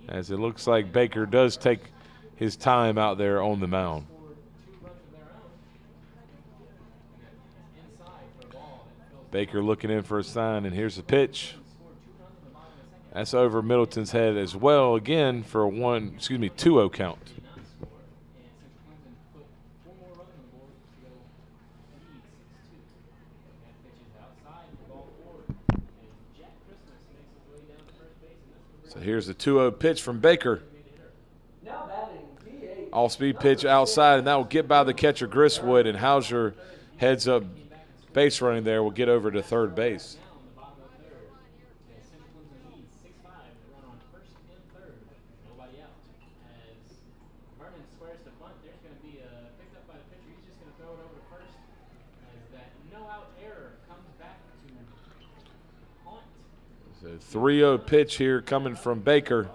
[SPEAKER 1] as it looks like Baker does take his time out there on the mound. Baker looking in for a sign, and here's the pitch. That's over Middleton's head as well, again for a 2-0 count. So here's the 2-0 pitch from Baker. All-speed pitch outside, and that will get by the catcher Griswood, and Hauser heads up base running there, will get over to third base. So 3-0 pitch here coming from Baker.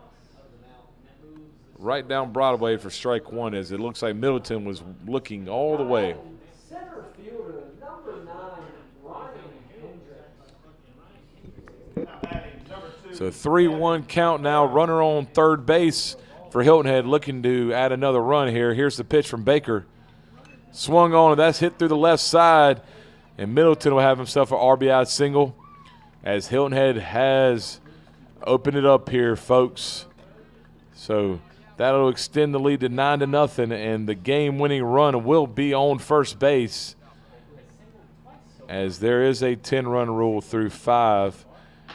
[SPEAKER 1] Right down Broadway for strike 1 as it looks like Middleton was looking all the way.
[SPEAKER 6] Center fielder, number 9, Ryan Hendricks.
[SPEAKER 1] So 3-1 count now. Runner on third base for Hilton Head looking to add another run here. Here's the pitch from Baker. Swung on, and that's hit through the left side. And Middleton will have himself an RBI single as Hilton Head has opened it up here, folks. So that'll extend the lead to 9-0, and the game-winning run will be on first base as there is a 10-run rule through 5.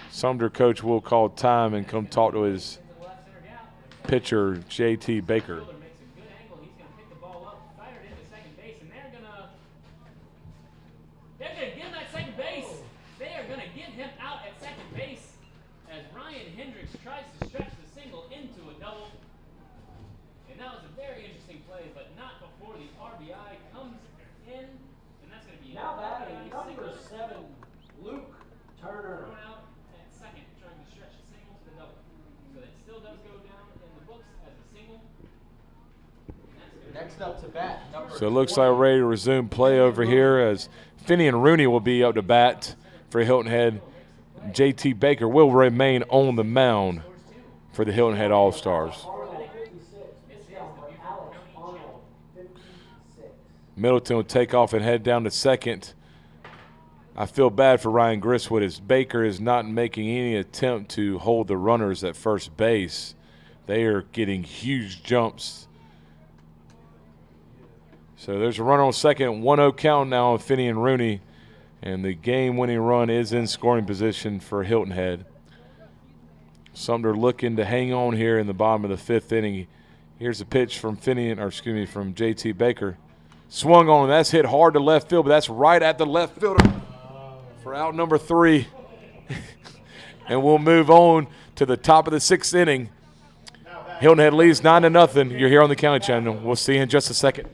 [SPEAKER 1] Sumter coach will call time and come talk to his pitcher, JT Baker.
[SPEAKER 4] They're going to get him at second base. They are going to get him out at second base as Ryan Hendricks tries to stretch the single into a double. And that was a very interesting play, but not before the RBI comes in. And that's going to be
[SPEAKER 6] Now batting,
[SPEAKER 4] number
[SPEAKER 6] 7, Luke Turner.
[SPEAKER 4] Thrown out at second, trying to stretch the single to the double. So it still does go down in the books as a single.
[SPEAKER 2] Next up to bat, number
[SPEAKER 1] So it looks like we're ready to resume play over here as Finney and Rooney will be up to bat for Hilton Head. JT Baker will remain on the mound for the Hilton Head All-Stars. Middleton will take off and head down to second. I feel bad for Ryan Griswood as Baker is not making any attempt to hold the runners at first base. They are getting huge jumps. So there's a runner on second, 1-0 count now on Finney and Rooney, and the game-winning run is in scoring position for Hilton Head. Sumter looking to hang on here in the bottom of the 5th inning. Here's a pitch from from JT Baker. Swung on, and that's hit hard to left field, but that's right at the left fielder for out number 3. And we'll move on to the top of the 6th inning. Hilton Head leads 9-0. You're here on the County Channel. We'll see you in just a second.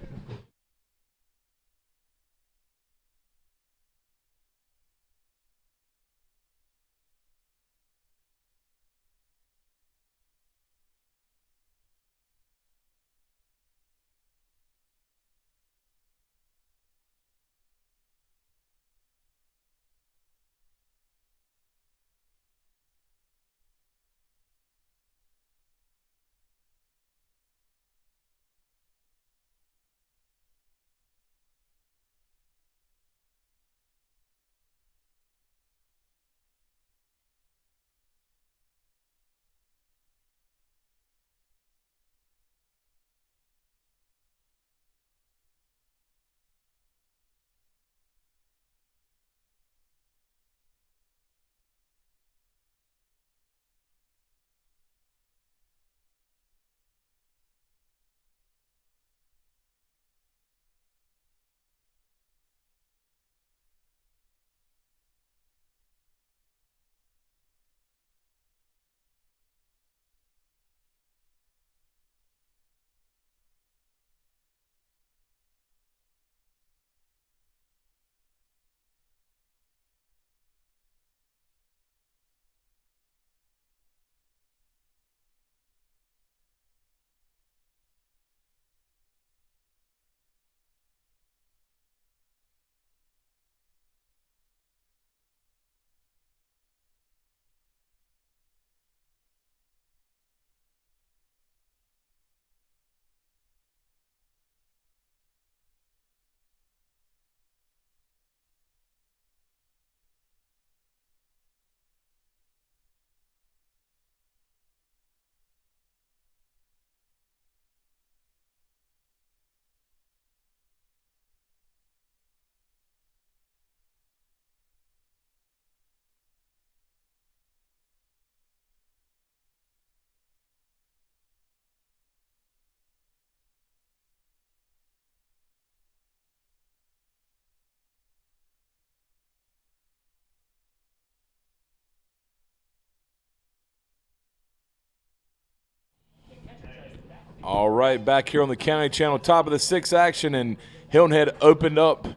[SPEAKER 1] All right, back here on the County Channel, top of the 6th action, and Hilton Head opened up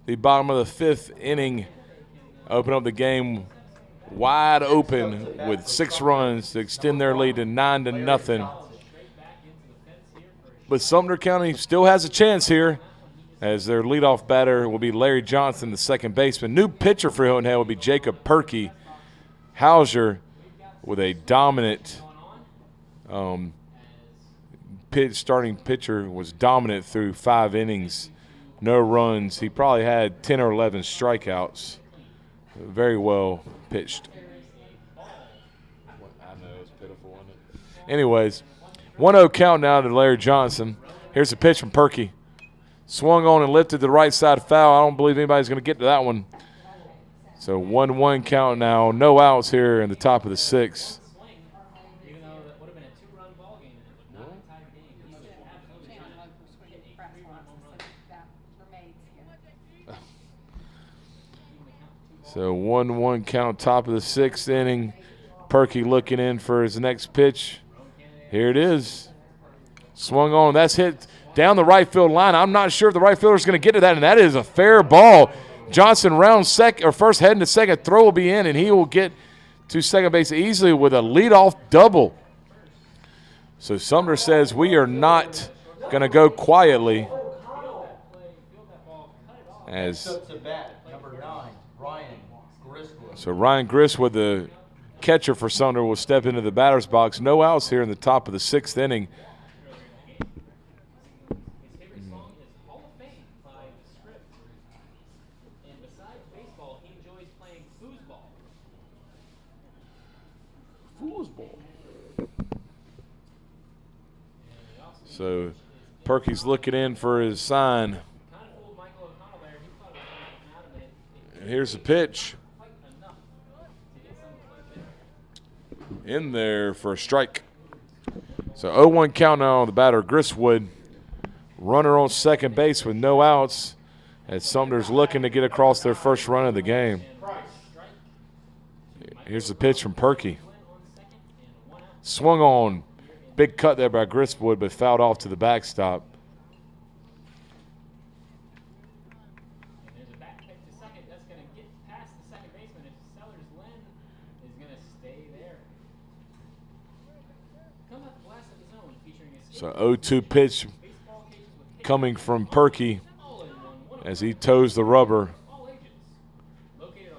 [SPEAKER 1] the bottom of the 5th inning, opened up the game wide open with 6 runs to extend their lead to 9-0. But Sumter County still has a chance here, as their leadoff batter will be Larry Johnson, the second baseman. New pitcher for Hilton Head will be Jacob Perkey. Hauser with a dominant starting pitcher, was dominant through 5 innings, no runs. He probably had 10 or 11 strikeouts. Very well pitched.
[SPEAKER 7] I know, it's pitiful, isn't it?
[SPEAKER 1] Anyways, 1-0 count now to Larry Johnson. Here's a pitch from Perkey. Swung on and lifted to the right side foul. I don't believe anybody's going to get to that one. So 1-1 count now. No outs here in the top of the 6th.
[SPEAKER 4] Even though that would have been a 2-run ball game, and it would not have tied the game. He was absolutely trying to hit a 3-run home run.
[SPEAKER 1] So 1-1 count, top of the 6th inning. Perkey looking in for his next pitch. Here it is. Swung on. That's hit down the right field line. I'm not sure if the right fielder is going to get to that, and that is a fair ball. Johnson rounds first, heading to second. Throw will be in, and he will get to second base easily with a leadoff double. So Sumter says we are not going to go quietly. So Ryan Gristwood, the catcher for Sumter, will step into the batter's box. No outs here in the top of the 6th inning. So Perkey's looking in for his sign. And here's the pitch. In there for a strike. So 0-1 count now on the batter, Gristwood. Runner on second base with no outs, as Sumter's looking to get across their first run of the game. Here's the pitch from Perkey. Swung on. Big cut there by Gristwood, but fouled off to the backstop.
[SPEAKER 4] And there's a back pitch to second. That's going to get past the second baseman. If Sellers Lynn is going to stay there. Come up blast of his own, featuring a
[SPEAKER 1] So 0-2 pitch coming from Perkey as he toes the rubber.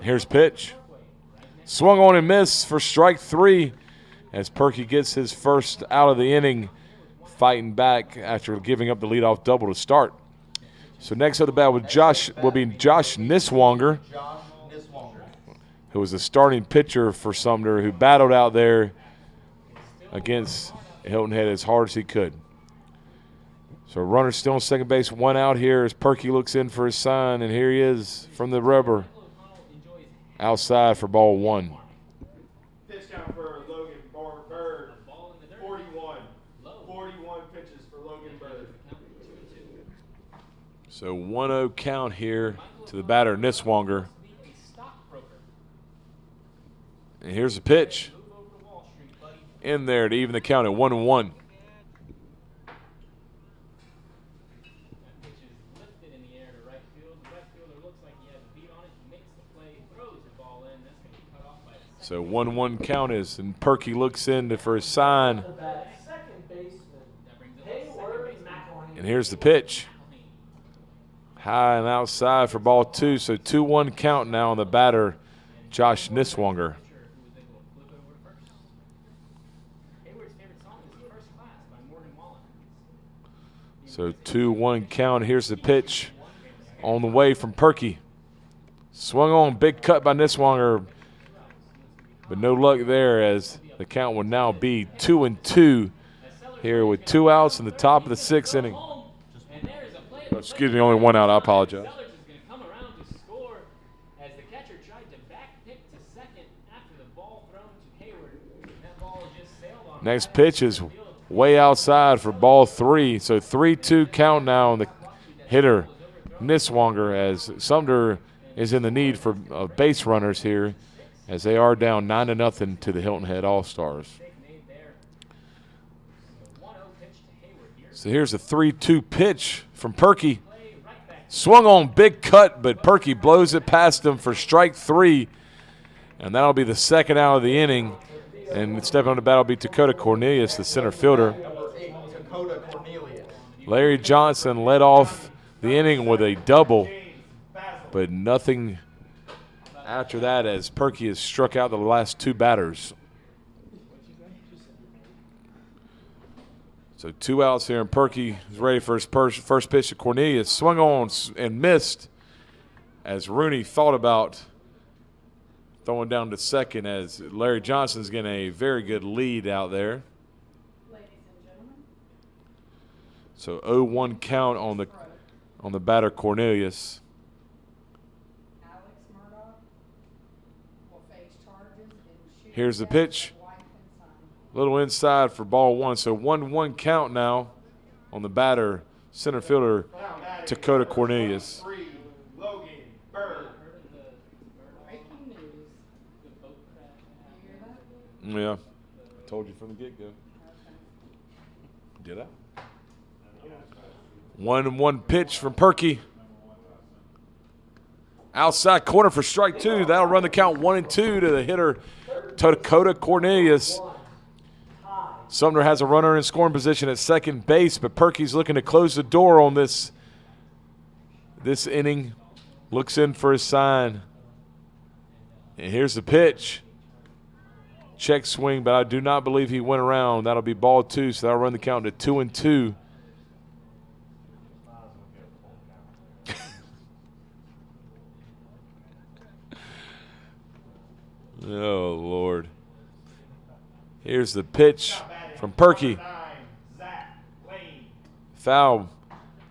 [SPEAKER 1] Here's pitch. Swung on and missed for strike 3. As Perkey gets his first out of the inning, fighting back after giving up the leadoff double to start. So next up the bat with will be Josh Niswonger, who was the starting pitcher for Sumter, who battled out there against Hilton Head as hard as he could. So runner still on second base, 1 out here as Perkey looks in for his sign, and here he is from the rubber, outside for ball 1.
[SPEAKER 3] Pitch count for Logan Bird, 41 pitches for Logan Bird.
[SPEAKER 1] So 1-0 count here to the batter, Niswonger. And here's the pitch. In there to even the count at 1-1. So 1-1 count is, and Perkey looks in for his sign. And here's the pitch. High and outside for ball 2. So 2-1 count now on the batter, Josh Niswonger. So 2-1 count. Here's the pitch on the way from Perkey. Swung on, big cut by Niswonger. But no luck there, as the count will now be 2-2 here with 2 outs in the top of the 6th inning. Oh, excuse me, only 1 out. I apologize. Next pitch is way outside for ball 3. So 3-2 count now on the hitter, Niswonger, as Sumter is in the need for base runners here, as they are down 9-0 to the Hilton Head All-Stars. So here's a 3-2 pitch from Perky. Swung on, big cut, but Perky blows it past him for strike 3. And that'll be the second out of the inning. And stepping on the bat will be Dakota Cornelius, the center fielder.
[SPEAKER 2] Number 8, Dakota Cornelius.
[SPEAKER 1] Larry Johnson led off the inning with a double, but nothing after that as Perky has struck out the last 2 batters. So 2 outs here, and Perky is ready for his first pitch to Cornelius. Swung on and missed as Rooney thought about throwing down to second as Larry Johnson's getting a very good lead out there.
[SPEAKER 5] Ladies and gentlemen.
[SPEAKER 1] So 0-1 count on the batter Cornelius.
[SPEAKER 5] Alex Murdoch will face charges in shooting
[SPEAKER 1] Here's the
[SPEAKER 5] death
[SPEAKER 1] pitch.
[SPEAKER 5] of wife and son.
[SPEAKER 1] Little inside for ball 1. So 1-1 count now on the batter, center fielder Dakota Cornelius.
[SPEAKER 3] 3, Logan Bird.
[SPEAKER 5] Breaking news. You hear that?
[SPEAKER 1] Yeah, I told you from the get-go. Did I? 1-1 pitch from Perky. Outside corner for strike 2. That'll run the count 1-2 to the hitter Dakota Cornelius. Sumter has a runner in scoring position at second base, but Perky's looking to close the door on this inning. Looks in for his sign. And here's the pitch. Check swing, but I do not believe he went around. That'll be ball 2, so that'll run the count to 2-2. Oh, Lord. Here's the pitch from Perky.
[SPEAKER 3] 9, Zach Lane.
[SPEAKER 1] Foul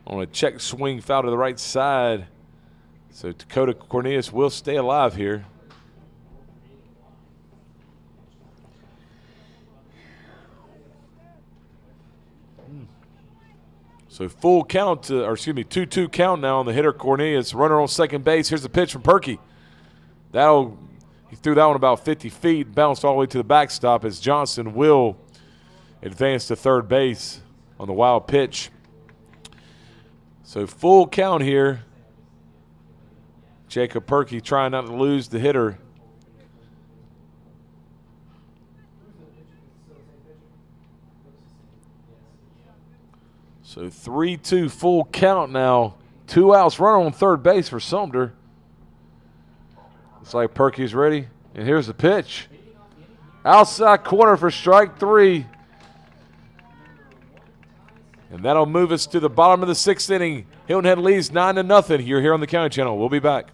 [SPEAKER 1] on a check swing, foul to the right side. So Dakota Cornelius will stay alive here. So full count, 2-2 count now on the hitter Cornelius. Runner on second base. Here's the pitch from Perky. He threw that one about 50 feet, bounced all the way to the backstop as Johnson will advance to third base on the wild pitch. So full count here. Jacob Perky trying not to lose the hitter. So 3-2 full count now. 2 outs, runner on third base for Sumter. Looks like Perky's ready. And here's the pitch. Outside corner for strike 3. And that'll move us to the bottom of the 6th inning. Hilton Head leads 9-0. You're here on the County Channel. We'll be back.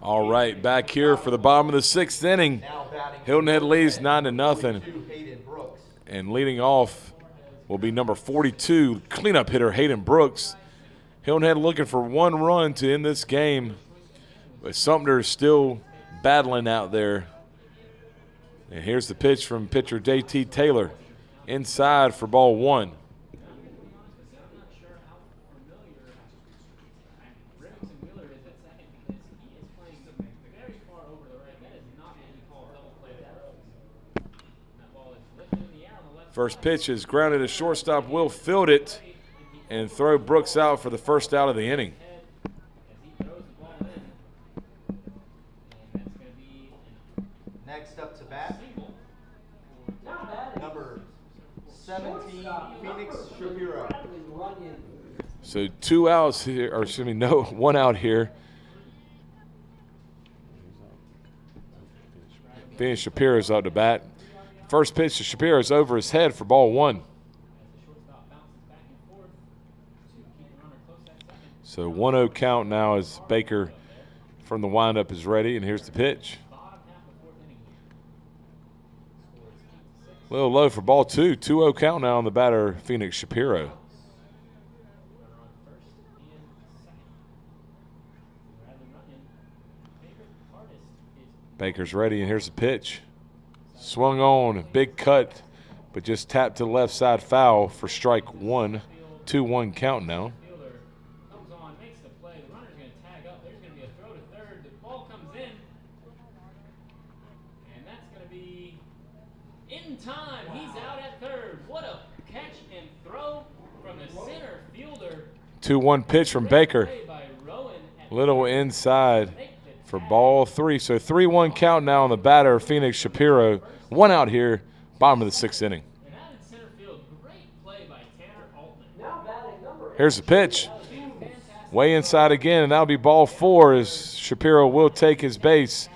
[SPEAKER 1] All right, back here for the bottom of the 6th inning. Hilton Head leads 9-0.
[SPEAKER 2] Hayden Brooks.
[SPEAKER 1] And leading off will be number 42, cleanup hitter Hayden Brooks. Hilton Head looking for 1 run to end this game, but Sumter is still battling out there. And here's the pitch from pitcher J.T. Taylor. Inside for ball 1. First pitch is grounded to shortstop. Will field it and throw Brooks out for the first out of the inning.
[SPEAKER 2] Next up to bat, number 17, Phoenix Shapiro.
[SPEAKER 1] So 2 outs here, or excuse me, no, 1 out here. Phoenix Shapiro's up to bat. First pitch to Shapiro is over his head for ball 1. So 1-0 count now as Baker from the windup is ready, and here's the pitch. A little low for ball 2. 2-0 count now on the batter, Phoenix Shapiro. Baker's ready, and here's the pitch. Swung on, big cut, but just tapped to the left side foul for strike 1. 2-1 count now.
[SPEAKER 4] Comes on, makes the play. The runner's going to tag up. There's going to be a throw to third. The ball comes in, and that's going to be in time. He's out at third. What a catch and throw from the center fielder.
[SPEAKER 1] 2-1 pitch from Baker.
[SPEAKER 4] Play by Rowan at
[SPEAKER 1] Little inside for ball 3. So 3-1 count now on the batter, Phoenix Shapiro. 1 out here, bottom of the 6th inning.
[SPEAKER 4] and out in center field. Great play by Tanner Altman.
[SPEAKER 6] Now batting number
[SPEAKER 1] Here's the pitch. Way inside again, and that'll be ball 4 as Shapiro will take his base.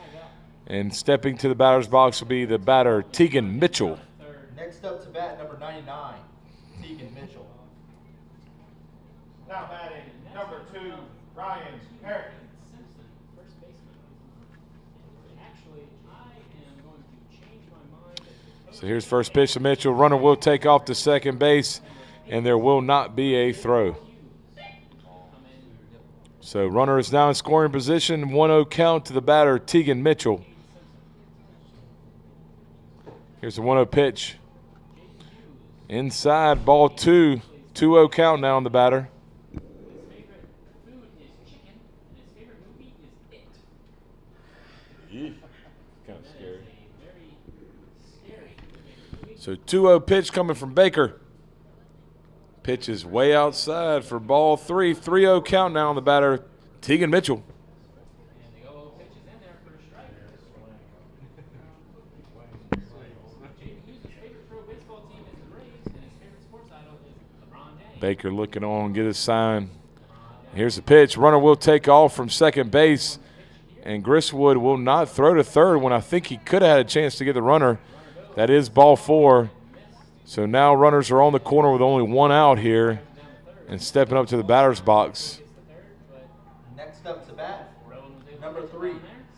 [SPEAKER 1] And stepping to the batter's box will be the batter, Tegan Mitchell.
[SPEAKER 2] Next up to bat, number 99, Tegan Mitchell.
[SPEAKER 3] Now batting number 2, Ryan Parrott.
[SPEAKER 4] Simpson, first baseman. Actually, I am going to change my mind.
[SPEAKER 1] So here's first pitch to Mitchell. Runner will take off to second base, and there will not be a throw. So runner is now in scoring position. 1-0 count to the batter, Tegan Mitchell. Here's the 1-0 pitch. Inside, ball 2. 2-0 count now on the batter.
[SPEAKER 4] His favorite food is chicken, and his favorite movie is It.
[SPEAKER 1] Kind of
[SPEAKER 4] That is a very scary movie.
[SPEAKER 1] So 2-0 pitch coming from Baker. Pitch is way outside for ball 3. 3-0 count now on the batter, Tegan Mitchell.
[SPEAKER 4] And the 0-0 pitch is in there for a strike. Jamie Hughes' favorite pro baseball team is the Braves, and his favorite sports idol is LeBron James.
[SPEAKER 1] Baker looking on, get his sign. Here's the pitch. Runner will take off from second base, and Grisswood will not throw to third when I think he could have had a chance to get the runner. That is ball 4. So now runners are on the corner with only 1 out here and stepping up to the batter's box
[SPEAKER 2] Next up to bat, number 3,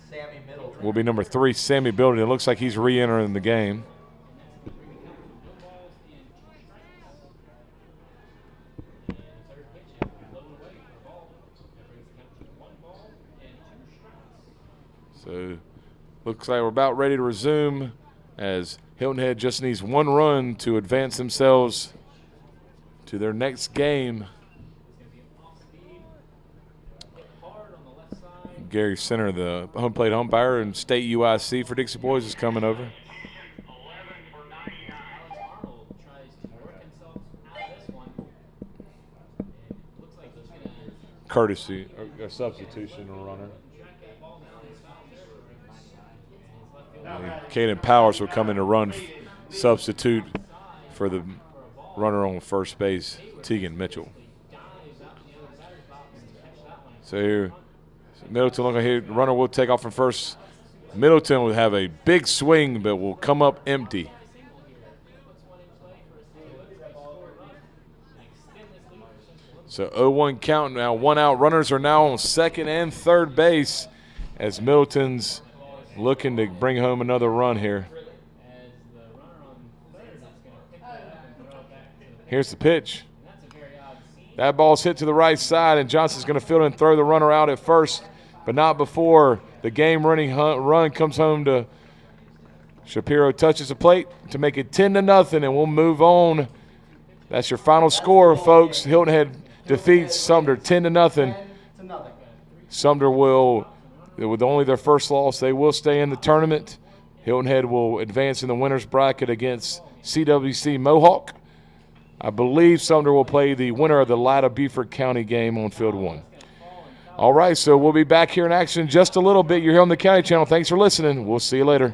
[SPEAKER 2] Sammy Middleton.
[SPEAKER 1] will be number 3, Sammy Building. It looks like he's re-entering the game. So looks like we're about ready to resume as Hilton Head just needs 1 run to advance themselves to their next game. Gary Center, the home plate umpire and state UIC for Dixie Boys, is coming over. Courtesy, a substitution runner. Caden Powers will come in to run substitute for the runner on first base, Tegan Mitchell. So here, Middleton looking here. Runner will take off from first. Middleton will have a big swing, but will come up empty. So 0-1 count now. 1 out. Runners are now on second and third base as Middleton's looking to bring home another run here. Here's the pitch. That ball's hit to the right side, and Johnson's going to field and throw the runner out at first, but not before the game-running run comes home to Shapiro. Touches the plate to make it 10-0, and we'll move on. That's your final score, folks. Hilton Head defeats Sumter 10-0. Sumter will, with only their first loss, they will stay in the tournament. Hilton Head will advance in the winner's bracket against CWC Mohawk. I believe Sumter will play the winner of the Latta Beaufort County game on field 1. All right, so we'll be back here in action in just a little bit. You're here on the County Channel. Thanks for listening. We'll see you later.